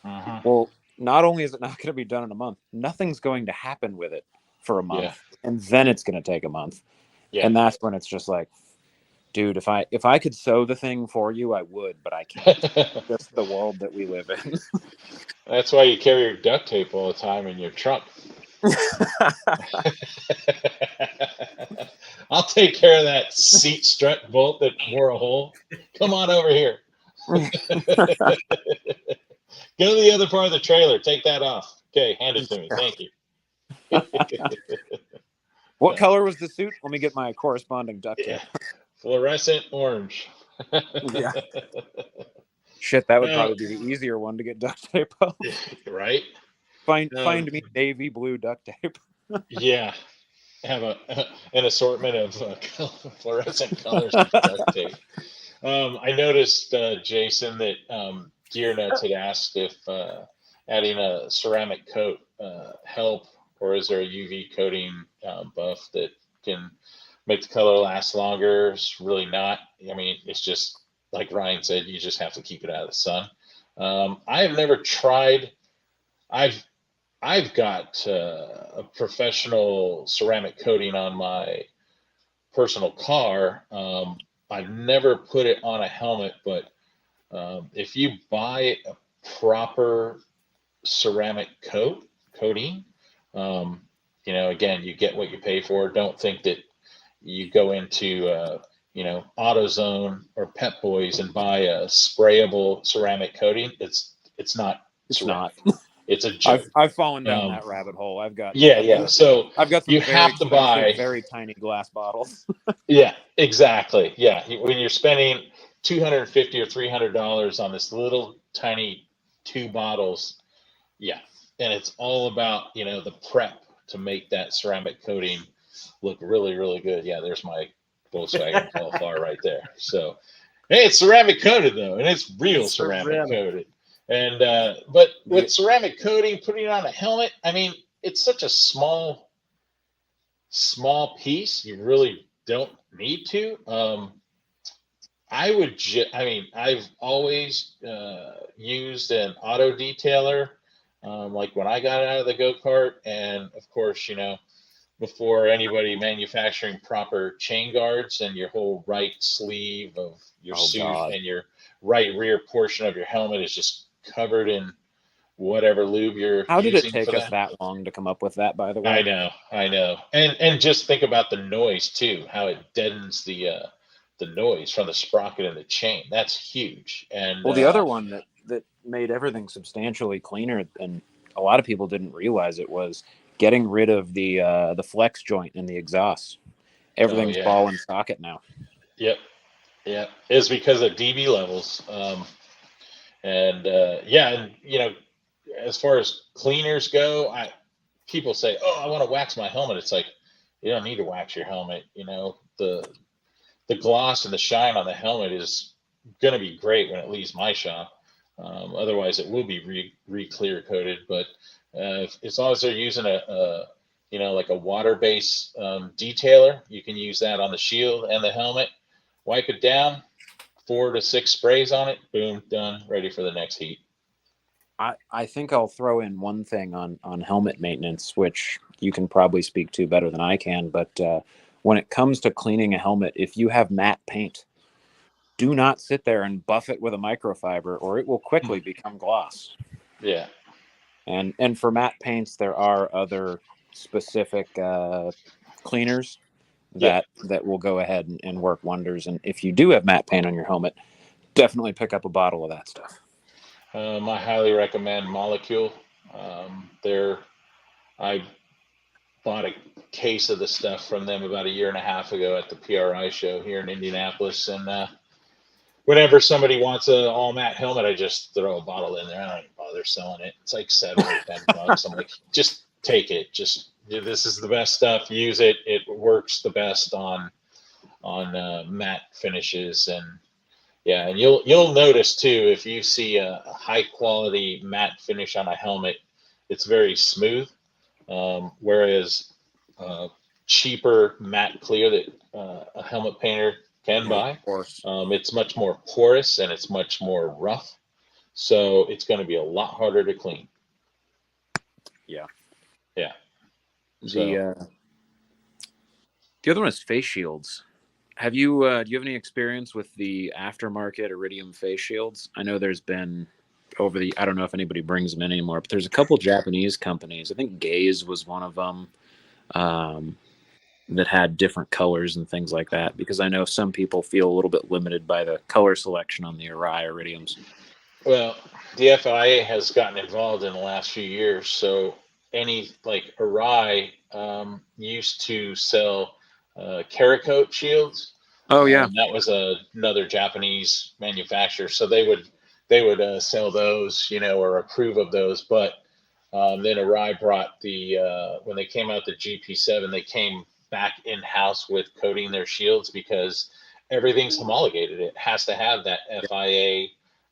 Speaker 2: Uh-huh.
Speaker 3: Well, not only is it not going to be done in a month, nothing's going to happen with it for a month, and then it's going to take a month.
Speaker 2: Yeah.
Speaker 3: And that's when it's just like, dude, if I could sew the thing for you, I would, but I can't. That's the world that we live in.
Speaker 2: That's why you carry your duct tape all the time in your trunk. I'll take care of that seat strut bolt that wore a hole. Come on over here. Go to the other part of the trailer. Take that off. Okay, hand it to me. Thank you.
Speaker 3: What color was the suit? Let me get my corresponding duct tape.
Speaker 2: Fluorescent orange.
Speaker 3: Yeah. Shit, that would probably be the easier one to get duct tape off.
Speaker 2: Right?
Speaker 3: Find me navy blue duct tape.
Speaker 2: Yeah. Have an assortment of fluorescent colors of duct tape. I noticed, Jason, that Gear Nuts had asked if adding a ceramic coat help, or is there a UV coating buff that can make the color last longer? It's really not. I mean, it's just like Ryan said, you just have to keep it out of the sun. I have never tried. I've got a professional ceramic coating on my personal car. I've never put it on a helmet, but if you buy a proper ceramic coating, again, you get what you pay for. Don't think that you go into AutoZone or Pep Boys and buy a sprayable ceramic coating. It's not ceramic. It's a joke.
Speaker 3: I've fallen down that rabbit hole. I've got
Speaker 2: So
Speaker 3: I've got some
Speaker 2: you
Speaker 3: very
Speaker 2: have to buy
Speaker 3: very tiny glass bottles.
Speaker 2: Yeah, exactly. Yeah, when you're spending $250 or $300 on this little tiny 2 bottles. Yeah. And it's all about, the prep to make that ceramic coating look really, really good. Yeah, there's my Volkswagen Velour right there. So, hey, it's ceramic coated though, and it's real ceramic coated. And but with ceramic coating, putting it on a helmet, I mean, it's such a small piece. You really don't need to. I've always used an auto detailer, like when I got out of the go-kart, and of course, before anybody manufacturing proper chain guards, and your whole right sleeve of your suit and your right rear portion of your helmet is just covered in whatever lube you're
Speaker 3: How did it
Speaker 2: using
Speaker 3: take
Speaker 2: for
Speaker 3: us that long to come up with that, by the way?
Speaker 2: I know. And just think about the noise too, how it deadens the noise from the sprocket and the chain. That's huge. And
Speaker 3: Well, the other one that made everything substantially cleaner, and a lot of people didn't realize it, was getting rid of the flex joint in the exhaust. Everything's ball and socket now.
Speaker 2: Yep. It's because of dB levels. And as far as cleaners go, people say, "Oh, I want to wax my helmet." It's like, you don't need to wax your helmet. The gloss and the shine on the helmet is going to be great when it leaves my shop. Otherwise, it will be re-clear coated. But as long as they're using like a water-based detailer, you can use that on the shield and the helmet. Wipe it down, 4 to 6 sprays on it. Boom, done. Ready for the next heat.
Speaker 3: I think I'll throw in one thing on helmet maintenance, which you can probably speak to better than I can. But when it comes to cleaning a helmet, if you have matte paint, do not sit there and buff it with a microfiber, or it will quickly become gloss.
Speaker 2: Yeah.
Speaker 3: And for matte paints, there are other specific cleaners that will go ahead and work wonders. And if you do have matte paint on your helmet, definitely pick up a bottle of that stuff.
Speaker 2: I highly recommend Molecule. I bought a case of the stuff from them about a year and a half ago at the PRI show here in Indianapolis. And whenever somebody wants an all matte helmet, I just throw a bottle in there. I don't even bother selling it. It's like $7 or $10. I'm like, just take it. This is the best stuff. Use it. It works the best on matte finishes. And you'll notice too, if you see a high quality matte finish on a helmet, it's very smooth. Whereas cheaper matte clear that a helmet painter can buy, it's much more porous and it's much more rough. So it's going to be a lot harder to clean.
Speaker 3: Yeah.
Speaker 2: So.
Speaker 3: The other one is face shields. Do you have any experience with the aftermarket Iridium face shields? I know there's been I don't know if anybody brings them in anymore, but there's a couple Japanese companies. I think Gaze was one of them, that had different colors and things like that, because I know some people feel a little bit limited by the color selection on the Arai Iridiums.
Speaker 2: Well, the FIA has gotten involved in the last few years. So Arai used to sell Cerakote shields.
Speaker 3: Oh yeah,
Speaker 2: that was another Japanese manufacturer. So they would sell those, or approve of those. But then Arai brought when they came out the GP7, they came back in house with coating their shields because everything's homologated. It has to have that FIA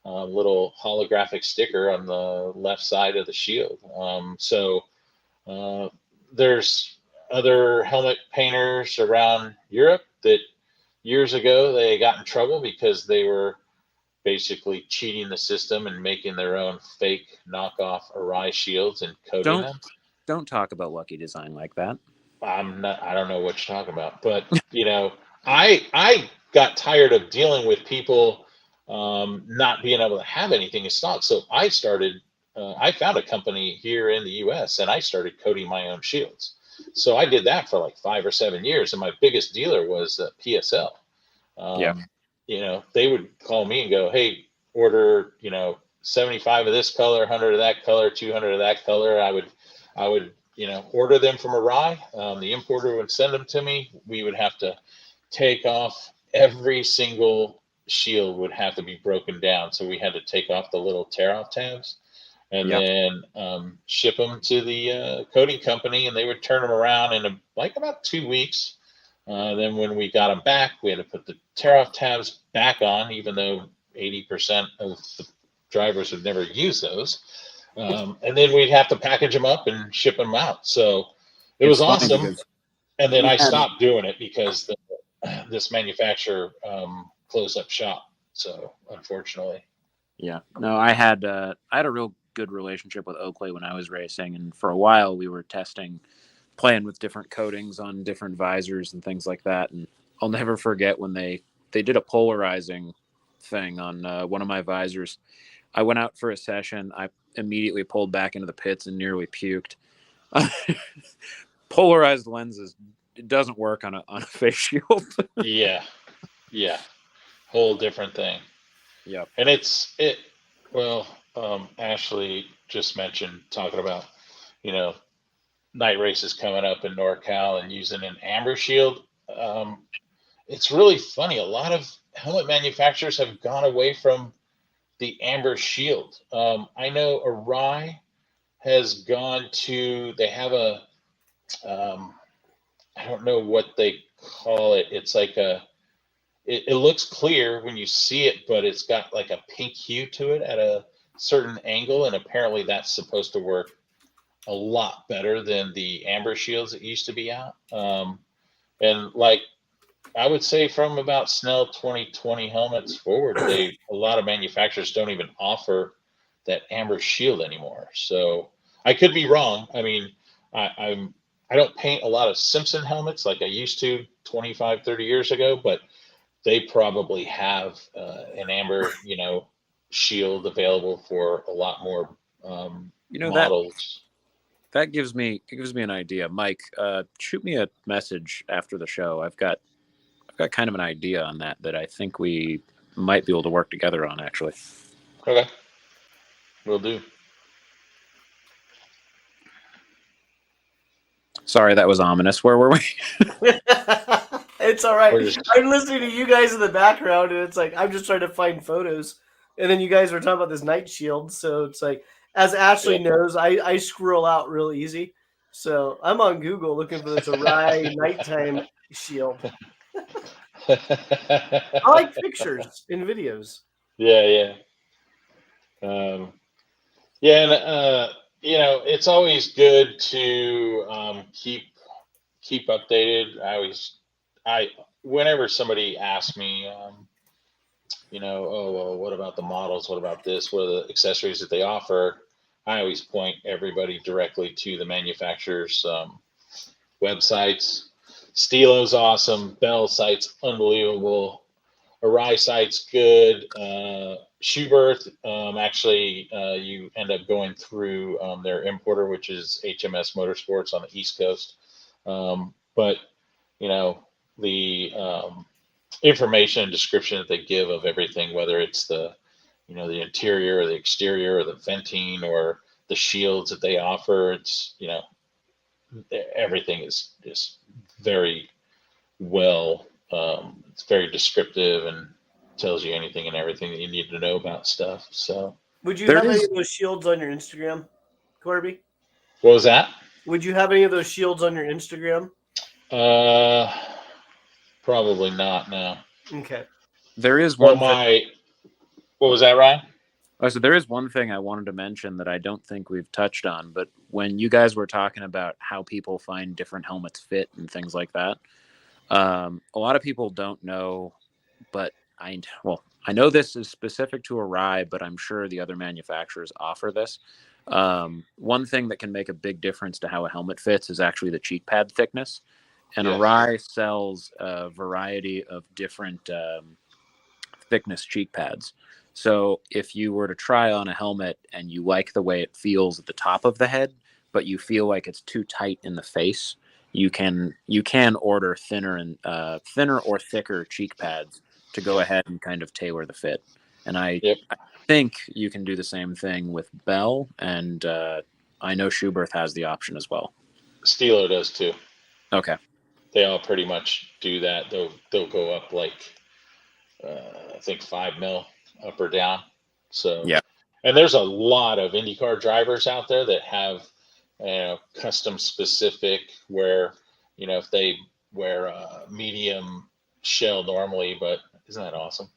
Speaker 2: little holographic sticker on the left side of the shield. So there's other helmet painters around Europe that years ago they got in trouble because they were basically cheating the system and making their own fake knockoff Arai shields and coating them.
Speaker 3: Don't talk about Lucky Design like that.
Speaker 2: I don't know what you're talking about, but I got tired of dealing with people not being able to have anything in stock. So I found a company here in the US and I started coating my own shields. So I did that for like 5 or 7 years. And my biggest dealer was PSL. They would call me and go, "Hey, order, 75 of this color, 100 of that color, 200 of that color." I would, order them from Arai. The importer would send them to me. We would have to take off every single shield would have to be broken down. So we had to take off the little tear-off tabs and
Speaker 3: Yep.
Speaker 2: then ship them to the coating company, and they would turn them around in about 2 weeks. Then when we got them back, we had to put the tear-off tabs back on, even though 80% of the drivers would never use those. And then we'd have to package them up and ship them out. So it was
Speaker 3: funny
Speaker 2: awesome.
Speaker 3: because
Speaker 2: And then
Speaker 3: we
Speaker 2: I
Speaker 3: had-
Speaker 2: stopped doing it because this manufacturer closed up shop. So unfortunately,
Speaker 3: Yeah, no, I had a real good relationship with Oakley when I was racing, and for a while we were playing with different coatings on different visors and things like that. And I'll never forget when they did a polarizing thing on one of my visors. I went out for a session. I immediately pulled back into the pits and nearly puked. Polarized lenses, it doesn't work on a face shield.
Speaker 2: yeah, whole different thing.
Speaker 3: Yep.
Speaker 2: And well, Ashley just mentioned talking about, night races coming up in NorCal and using an amber shield. It's really funny. A lot of helmet manufacturers have gone away from the amber shield. I know Arai has gone to, they have I don't know what they call it. It's like it looks clear when you see it, but it's got like a pink hue to it at a certain angle. And apparently that's supposed to work a lot better than the amber shields that used to be out. And like I would say from about Snell 2020 helmets forward, a lot of manufacturers don't even offer that amber shield anymore. So I could be wrong. I mean, I don't paint a lot of Simpson helmets like I used to 25, 30 years ago, but they probably have an amber, shield available for a lot more models.
Speaker 3: That gives me an idea. Mike, shoot me a message after the show. I've got kind of an idea on that I think we might be able to work together on, actually.
Speaker 2: Okay. Will do.
Speaker 3: Sorry, that was ominous. Where were we?
Speaker 1: It's all right. I'm listening to you guys in the background, and it's like I'm just trying to find photos. And then you guys were talking about this night shield, so it's like, as Ashley knows, I squirrel out real easy. So I'm on Google looking for this Arai nighttime shield. I like pictures and videos.
Speaker 2: Yeah. And it's always good to keep updated. Whenever somebody asks me, oh, well, what about the models? What about this? What are the accessories that they offer? I always point everybody directly to the manufacturer's websites. Stilo's awesome. Bell site's unbelievable. Arai site's good. Schuberth, actually, you end up going through their importer, which is HMS Motorsports on the East Coast. But, the information and description that they give of everything, whether it's the interior or the exterior or the venting or the shields that they offer, it's, everything is just very well. It's very descriptive and tells you anything and everything that you need to know about stuff. So,
Speaker 1: would you have any of those shields on your Instagram, Corby?
Speaker 2: What was that?
Speaker 1: Would you have any of those shields on your Instagram?
Speaker 2: Probably not. No.
Speaker 1: Okay.
Speaker 3: There is one.
Speaker 2: What was that, Ryan?
Speaker 3: Oh, so there is one thing I wanted to mention that I don't think we've touched on, but when you guys were talking about how people find different helmets fit and things like that, a lot of people don't know, but I know this is specific to Arai, but I'm sure the other manufacturers offer this. One thing that can make a big difference to how a helmet fits is actually the cheek pad thickness. And yes. Arai sells a variety of different thickness cheek pads. So if you were to try on a helmet and you like the way it feels at the top of the head, but you feel like it's too tight in the face, you can order thinner or thicker cheek pads to go ahead and kind of tailor the fit. And I think you can do the same thing with Bell, and I know Schuberth has the option as well.
Speaker 2: Stilo does too.
Speaker 3: Okay.
Speaker 2: They all pretty much do that. They'll go up like I think 5 mil up or down. So,
Speaker 3: Yeah.
Speaker 2: and there's a lot of IndyCar drivers out there that have, custom specific where, if they wear a medium shell normally, but isn't that awesome?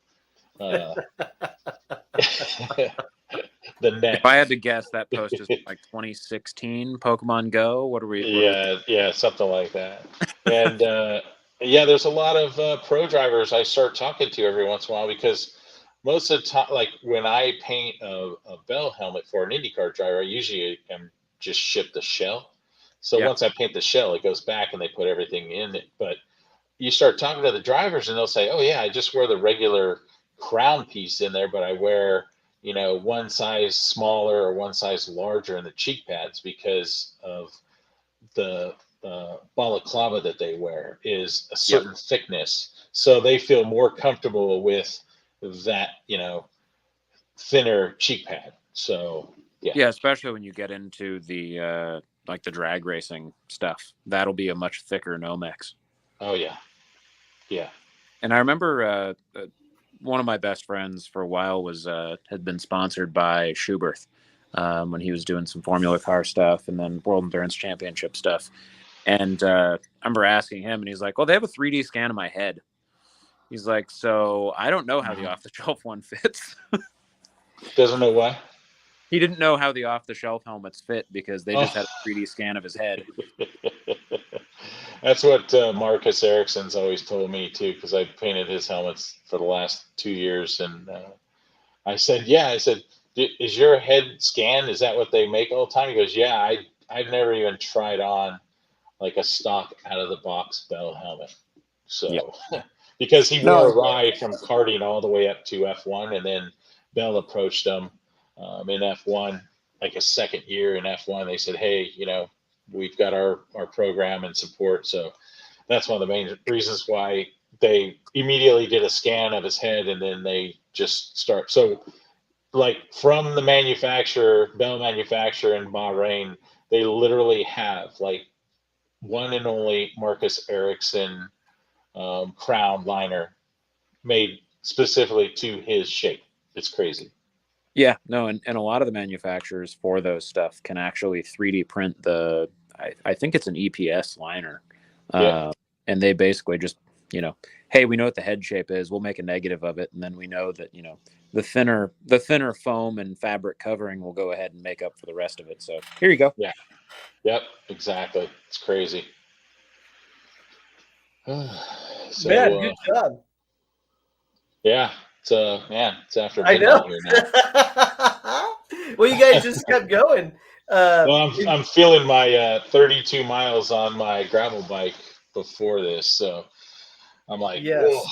Speaker 2: The neck.
Speaker 3: If I had to guess, that post is like 2016 Pokemon Go. What are we?
Speaker 2: Yeah, something like that. And there's a lot of pro drivers I start talking to every once in a while because most of the time, like when I paint a Bell helmet for an IndyCar driver, I usually am just ship the shell. So
Speaker 3: Yeah.
Speaker 2: once I paint the shell, it goes back and they put everything in it. But you start talking to the drivers and they'll say, "Oh yeah, I just wear the regular crown piece in there, but I wear, one size smaller or one size larger in the cheek pads because of the balaclava that they wear is a certain thickness, so they feel more comfortable with that, thinner cheek pad." So
Speaker 3: Yeah, especially when you get into the like the drag racing stuff, that'll be a much thicker Nomex.
Speaker 2: Oh yeah.
Speaker 3: And I remember one of my best friends for a while was had been sponsored by Schuberth when he was doing some Formula Car stuff and then World Endurance Championship stuff. And I remember asking him, and he's like, "Well, they have a 3D scan of my head." He's like, "So I don't know how the off-the-shelf one fits."
Speaker 2: Doesn't know why.
Speaker 3: He didn't know how the off-the-shelf helmets fit because they just had a 3D scan of his head.
Speaker 2: That's what Marcus Ericsson's always told me too, because I painted his helmets for the last 2 years, and I said, "Is your head scanned? Is that what they make all the time?" He goes, "Yeah, I've never even tried on like a stock out of the box Bell helmet." So, because he wore a ride from karting all the way up to F1, and then Bell approached him in F1, like a second year in F1. They said, "Hey, we've got our program and support." So that's one of the main reasons why they immediately did a scan of his head, and then they just start. So, like from the manufacturer, Bell manufacturer in Bahrain, they literally have like one and only Marcus Ericsson crown liner made specifically to his shape. It's crazy.
Speaker 3: Yeah, no, and a lot of the manufacturers for those stuff can actually 3D print I think it's an EPS liner. And they basically just, hey, we know what the head shape is. We'll make a negative of it. And then we know that, the thinner foam and fabric covering will go ahead and make up for the rest of it. So here you go.
Speaker 2: Yeah. Yep. Exactly. It's crazy. So,
Speaker 1: Man, good job.
Speaker 2: Yeah. It's after
Speaker 1: I
Speaker 2: midnight
Speaker 1: know.
Speaker 2: here now.
Speaker 1: Well, you guys just kept going.
Speaker 2: Well, I'm feeling my 32 miles on my gravel bike before this, so I'm like, whoa,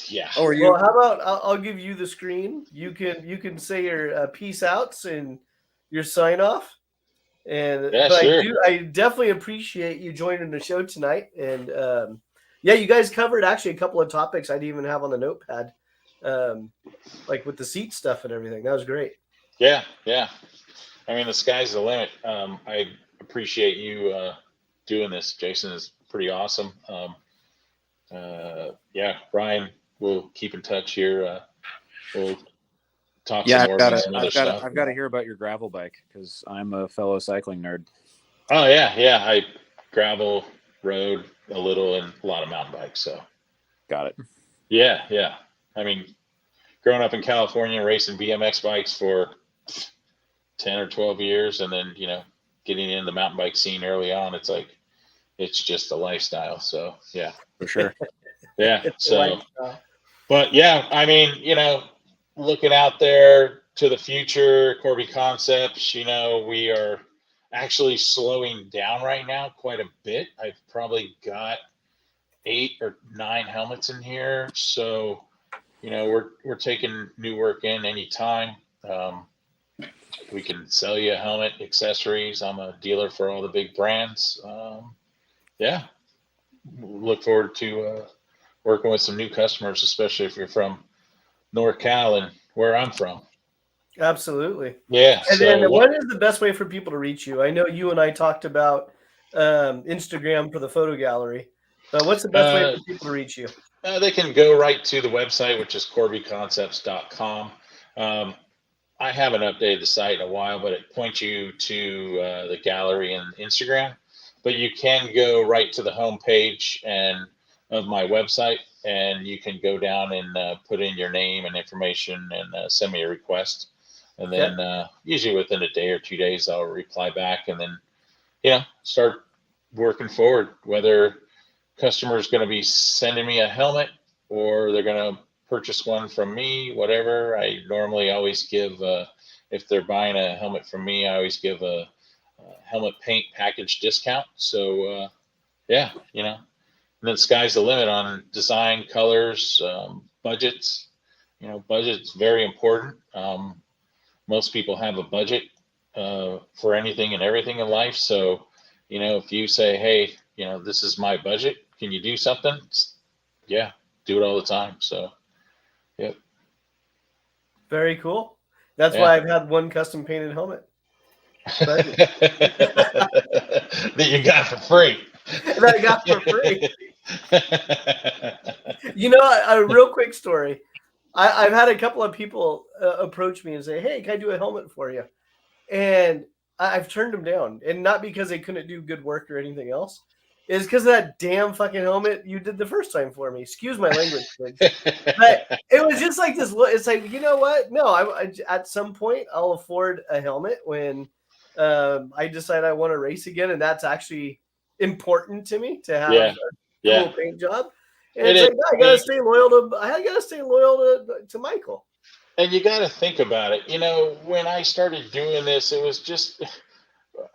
Speaker 2: yeah.
Speaker 3: Oh, are you?
Speaker 1: Well, how about I'll give you the screen. You can say your peace outs and your sign off. And
Speaker 2: Yeah,
Speaker 1: but
Speaker 2: sure.
Speaker 1: I definitely appreciate you joining the show tonight. And you guys covered actually a couple of topics I didn't even have on the notepad, like with the seat stuff and everything. That was great.
Speaker 2: Yeah. I mean, the sky's the limit. I appreciate you doing this, Jason. Is pretty awesome. Brian, we'll keep in touch here. We'll talk some more about some other stuff.
Speaker 3: I've got to hear about your gravel bike because I'm a fellow cycling nerd.
Speaker 2: Oh yeah. I gravel, road a little, and a lot of mountain bikes. So
Speaker 3: got it.
Speaker 2: Yeah. I mean, growing up in California, racing BMX bikes for 10 or 12 years, and then getting in the mountain bike scene early on, it's just a lifestyle. So yeah,
Speaker 3: for sure.
Speaker 2: Yeah. So, but yeah, I mean, looking out there to the future, Corby Concepts, we are actually slowing down right now quite a bit. I've probably got 8 or 9 helmets in here. So, we're taking new work in anytime. We can sell you a helmet, accessories. I'm a dealer for all the big brands. Look forward to working with some new customers, especially if you're from NorCal and where I'm from.
Speaker 1: Absolutely.
Speaker 2: Yeah.
Speaker 1: And then what is the best way for people to reach you? I know you and I talked about Instagram for the photo gallery, but what's the best way for people to reach you?
Speaker 2: They can go right to the website, which is corbyconcepts.com. I haven't updated the site in a while, but it points you to the gallery and Instagram. But you can go right to the homepage and of my website, and you can go down and put in your name and information and send me a request. And then usually within a day or 2 days, I'll reply back, and then start working forward. Whether customer's going to be sending me a helmet or they're going to purchase one from me, whatever. I normally always give, if they're buying a helmet from me, I always give a helmet paint package discount. So, and then sky's the limit on design, colors, budgets. Budget's very important. Most people have a budget for anything and everything in life. So, if you say, hey, this is my budget, can you do something? Yeah, do it all the time. So, yep.
Speaker 1: Very cool. That's why I've had one custom painted helmet.
Speaker 2: That you got for free.
Speaker 1: That I got for free. A real quick story. I've had a couple of people approach me and say, hey, can I do a helmet for you? And I've turned them down. And not because they couldn't do good work or anything else. It's because of that damn fucking helmet you did the first time for me. Excuse my language, kids. But it was just like this. It's like, you know what? No, I at some point I'll afford a helmet when I decide I want to race again, and that's actually important to me to have a cool paint job. And it's like, I gotta stay loyal to Michael.
Speaker 2: And you got to think about it. When I started doing this, it was just,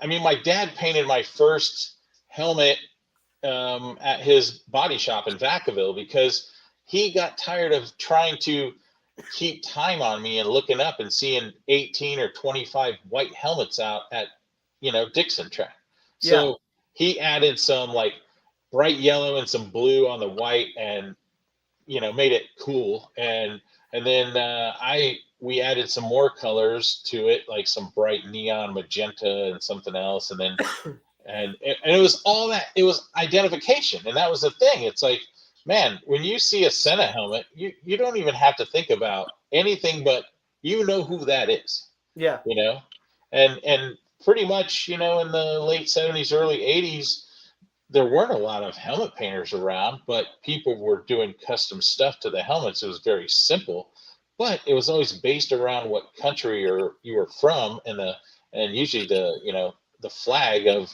Speaker 2: my dad painted my first helmet at his body shop in Vacaville because he got tired of trying to keep time on me and looking up and seeing 18 or 25 white helmets out at, Dixon track. So he added some like bright yellow and some blue on the white and, made it cool. And then we added some more colors to it, like some bright neon magenta and something else. And then And it was all that. It was identification, and that was the thing. It's like, man, when you see a Senna helmet, you don't even have to think about anything, but you know who that is.
Speaker 1: Yeah.
Speaker 2: And pretty much, in the late 70s, early 80s, there weren't a lot of helmet painters around, but people were doing custom stuff to the helmets. It was very simple, but it was always based around what country you were from, and usually the flag of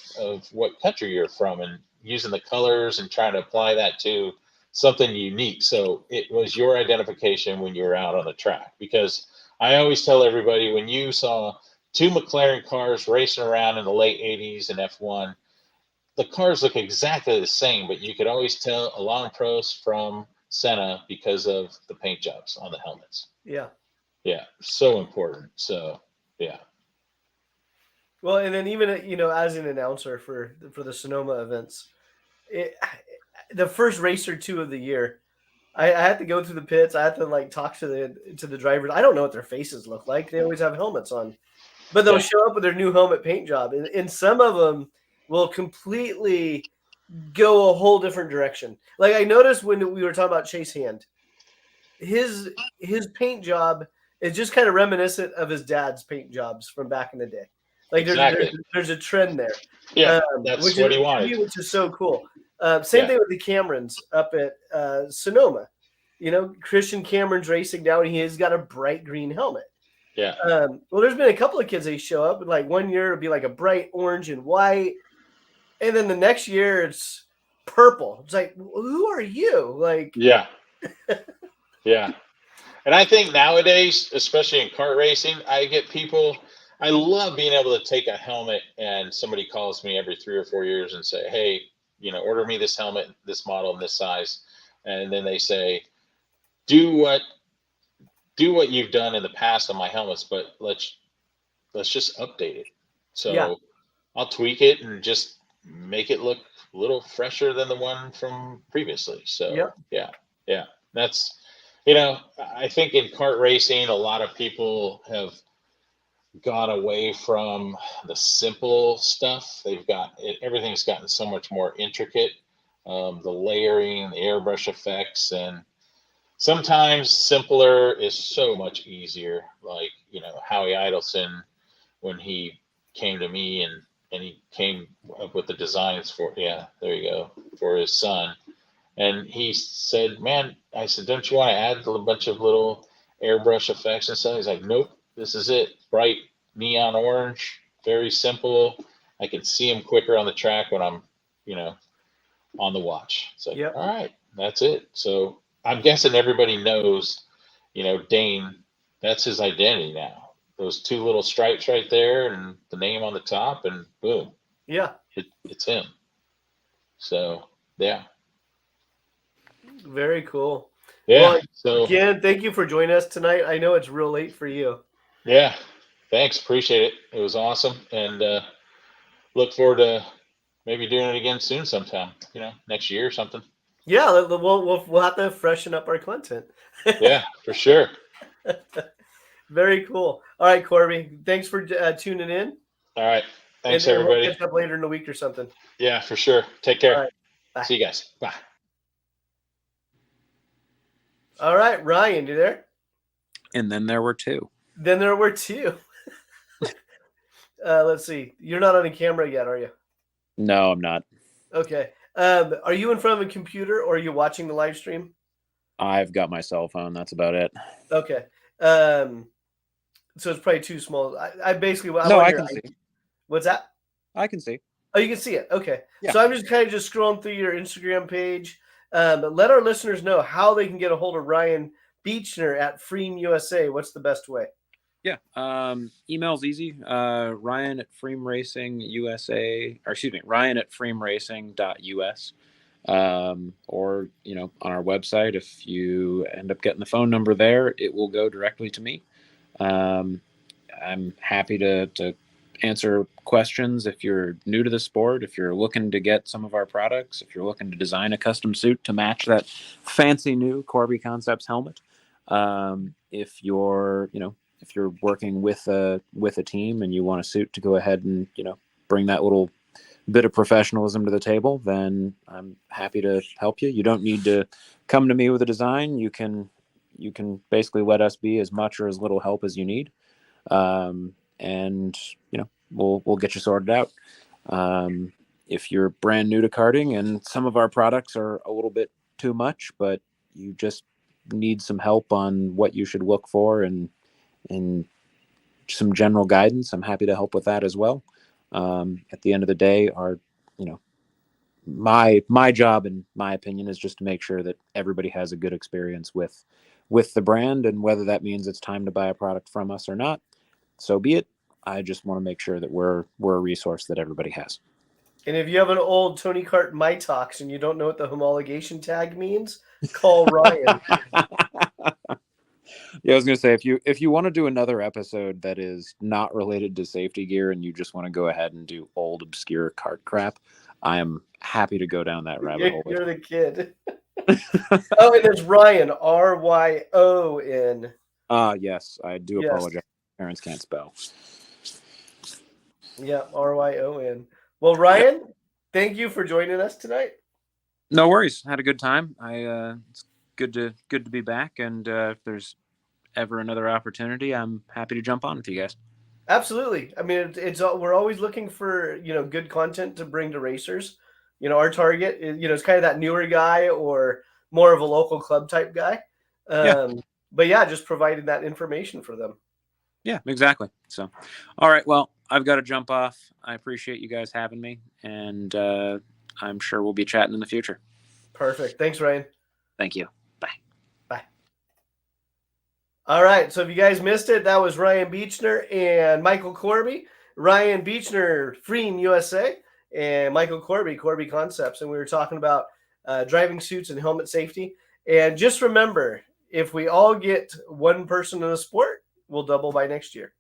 Speaker 2: what country you're from, and using the colors and trying to apply that to something unique. So it was your identification when you were out on the track. Because I always tell everybody, when you saw two McLaren cars racing around in the late 80s in F1, the cars look exactly the same, but you could always tell Alain Prost from Senna because of the paint jobs on the helmets.
Speaker 1: Yeah.
Speaker 2: Yeah. So important. So, yeah.
Speaker 1: Well, and then even as an announcer for the Sonoma events, the first race or two of the year, I had to go through the pits. I had to talk to the drivers. I don't know what their faces look like. They always have helmets on, but they'll show up with their new helmet paint job, and some of them will completely go a whole different direction. Like I noticed when we were talking about Chase Hand, his paint job is just kind of reminiscent of his dad's paint jobs from back in the day. Like there's a trend there.
Speaker 2: Yeah, that's what he wanted.
Speaker 1: Which is so cool. Same thing with the Camerons up at Sonoma. Christian Cameron's racing now, and he has got a bright green helmet.
Speaker 2: Yeah.
Speaker 1: Well, there's been a couple of kids that show up, and like one year it'll be like a bright orange and white, and then the next year it's purple. It's like, who are you? Like,
Speaker 2: yeah. Yeah. And I think nowadays, especially in kart racing, I love being able to take a helmet and somebody calls me every 3 or 4 years and say, hey, order me this helmet, this model, and this size. And then they say, do what you've done in the past on my helmets, but let's just update it. So I'll tweak it and just make it look a little fresher than the one from previously. So yeah, that's, I think in kart racing, a lot of people have gone away from the simple stuff. Everything's gotten so much more intricate. the layering, the airbrush effects, and sometimes simpler is so much easier. Like, Howie Idelson, when he came to me and he came up with the designs there you go, for his son. And he said, man, I said, don't you want to add a bunch of little airbrush effects and stuff? He's like, nope, this is it. Bright neon orange, very simple. I can see him quicker on the track when I'm, on the watch. It's like,
Speaker 1: Yep.
Speaker 2: all right, that's it. So I'm guessing everybody knows, Dane, that's his identity now. Those two little stripes right there and the name on the top, and boom.
Speaker 1: Yeah.
Speaker 2: It's him. So, yeah.
Speaker 1: Very cool.
Speaker 2: Yeah.
Speaker 1: Well,
Speaker 2: So,
Speaker 1: again, thank you for joining us tonight. I know it's real late for you.
Speaker 2: yeah. Thanks. Appreciate it. It was awesome. And look forward to maybe doing it again soon sometime, next year or something.
Speaker 1: Yeah, we'll have to freshen up our content.
Speaker 2: Yeah, for sure.
Speaker 1: Very cool. All right, Corby. Thanks for tuning in.
Speaker 2: All right. Thanks,
Speaker 1: and
Speaker 2: everybody.
Speaker 1: We'll catch up later in the week or something.
Speaker 2: Yeah, for sure. Take care.
Speaker 1: All right. Bye.
Speaker 2: See you guys. Bye.
Speaker 1: All right, Ryan, you there?
Speaker 3: And then there were two.
Speaker 1: Then there were two. Let's see. You're not on a camera yet, are you?
Speaker 3: No, I'm not.
Speaker 1: Okay. Are you in front of a computer or are you watching the live stream?
Speaker 3: I've got my cell phone. That's about it.
Speaker 1: Okay. So it's probably too small. I basically.
Speaker 3: I can see.
Speaker 1: What's that?
Speaker 3: I can see.
Speaker 1: Oh, you can see it. Okay.
Speaker 3: Yeah.
Speaker 1: So I'm just kind of scrolling through your Instagram page. Let our listeners know how they can get a hold of Ryan Beechner at Freem USA. What's the best way?
Speaker 3: Yeah. Email's easy. Ryan at Freem Racing USA, or excuse me, Ryan at freemracing.us. Or, on our website, if you end up getting the phone number there, it will go directly to me. I'm happy to answer questions if you're new to the sport, if you're looking to get some of our products, if you're looking to design a custom suit to match that fancy new Corby Concepts helmet. If you're working with a team and you want a suit to go ahead and, bring that little bit of professionalism to the table, then I'm happy to help you. You don't need to come to me with a design. You can basically let us be as much or as little help as you need. And we'll get you sorted out. If you're brand new to karting and some of our products are a little bit too much, but you just need some help on what you should look for and some general guidance, I'm happy to help with that as well. At the end of the day, my job, in my opinion, is just to make sure that everybody has a good experience with the brand, and whether that means it's time to buy a product from us or not, so be it. I just want to make sure that we're a resource that everybody has. And
Speaker 1: if you have an old Tony Kart My Talks and you don't know what the homologation tag means, call Ryan.
Speaker 3: Yeah, I was going to say, if you want to do another episode that is not related to safety gear and you just want to go ahead and do old obscure kart crap, I am happy to go down that rabbit hole.
Speaker 1: You're the kid. Oh, and there's Ryan, Ryon.
Speaker 3: Yes, I do apologize. Parents can't spell.
Speaker 1: Yeah, Ryon. Well, Ryan, thank you for joining us tonight.
Speaker 3: No worries. Had a good time. It's good to be back, and if there's ever another opportunity, I'm happy to jump on with you guys.
Speaker 1: Absolutely. I mean, we're always looking for good content to bring to racers. Our target is it's kind of that newer guy or more of a local club type guy. But yeah, just providing that information for them.
Speaker 3: Yeah, exactly. So, all right. Well, I've got to jump off. I appreciate you guys having me, and I'm sure we'll be chatting in the future.
Speaker 1: Perfect. Thanks, Ryan.
Speaker 3: Thank you. Bye.
Speaker 1: Bye. All right. So if you guys missed it, that was Ryan Beechner and Michael Corby. Ryan Beechner, Freem USA, and Michael Corby, Corby Concepts. And we were talking about driving suits and helmet safety. And just remember, if we all get one person in the sport, we'll double by next year.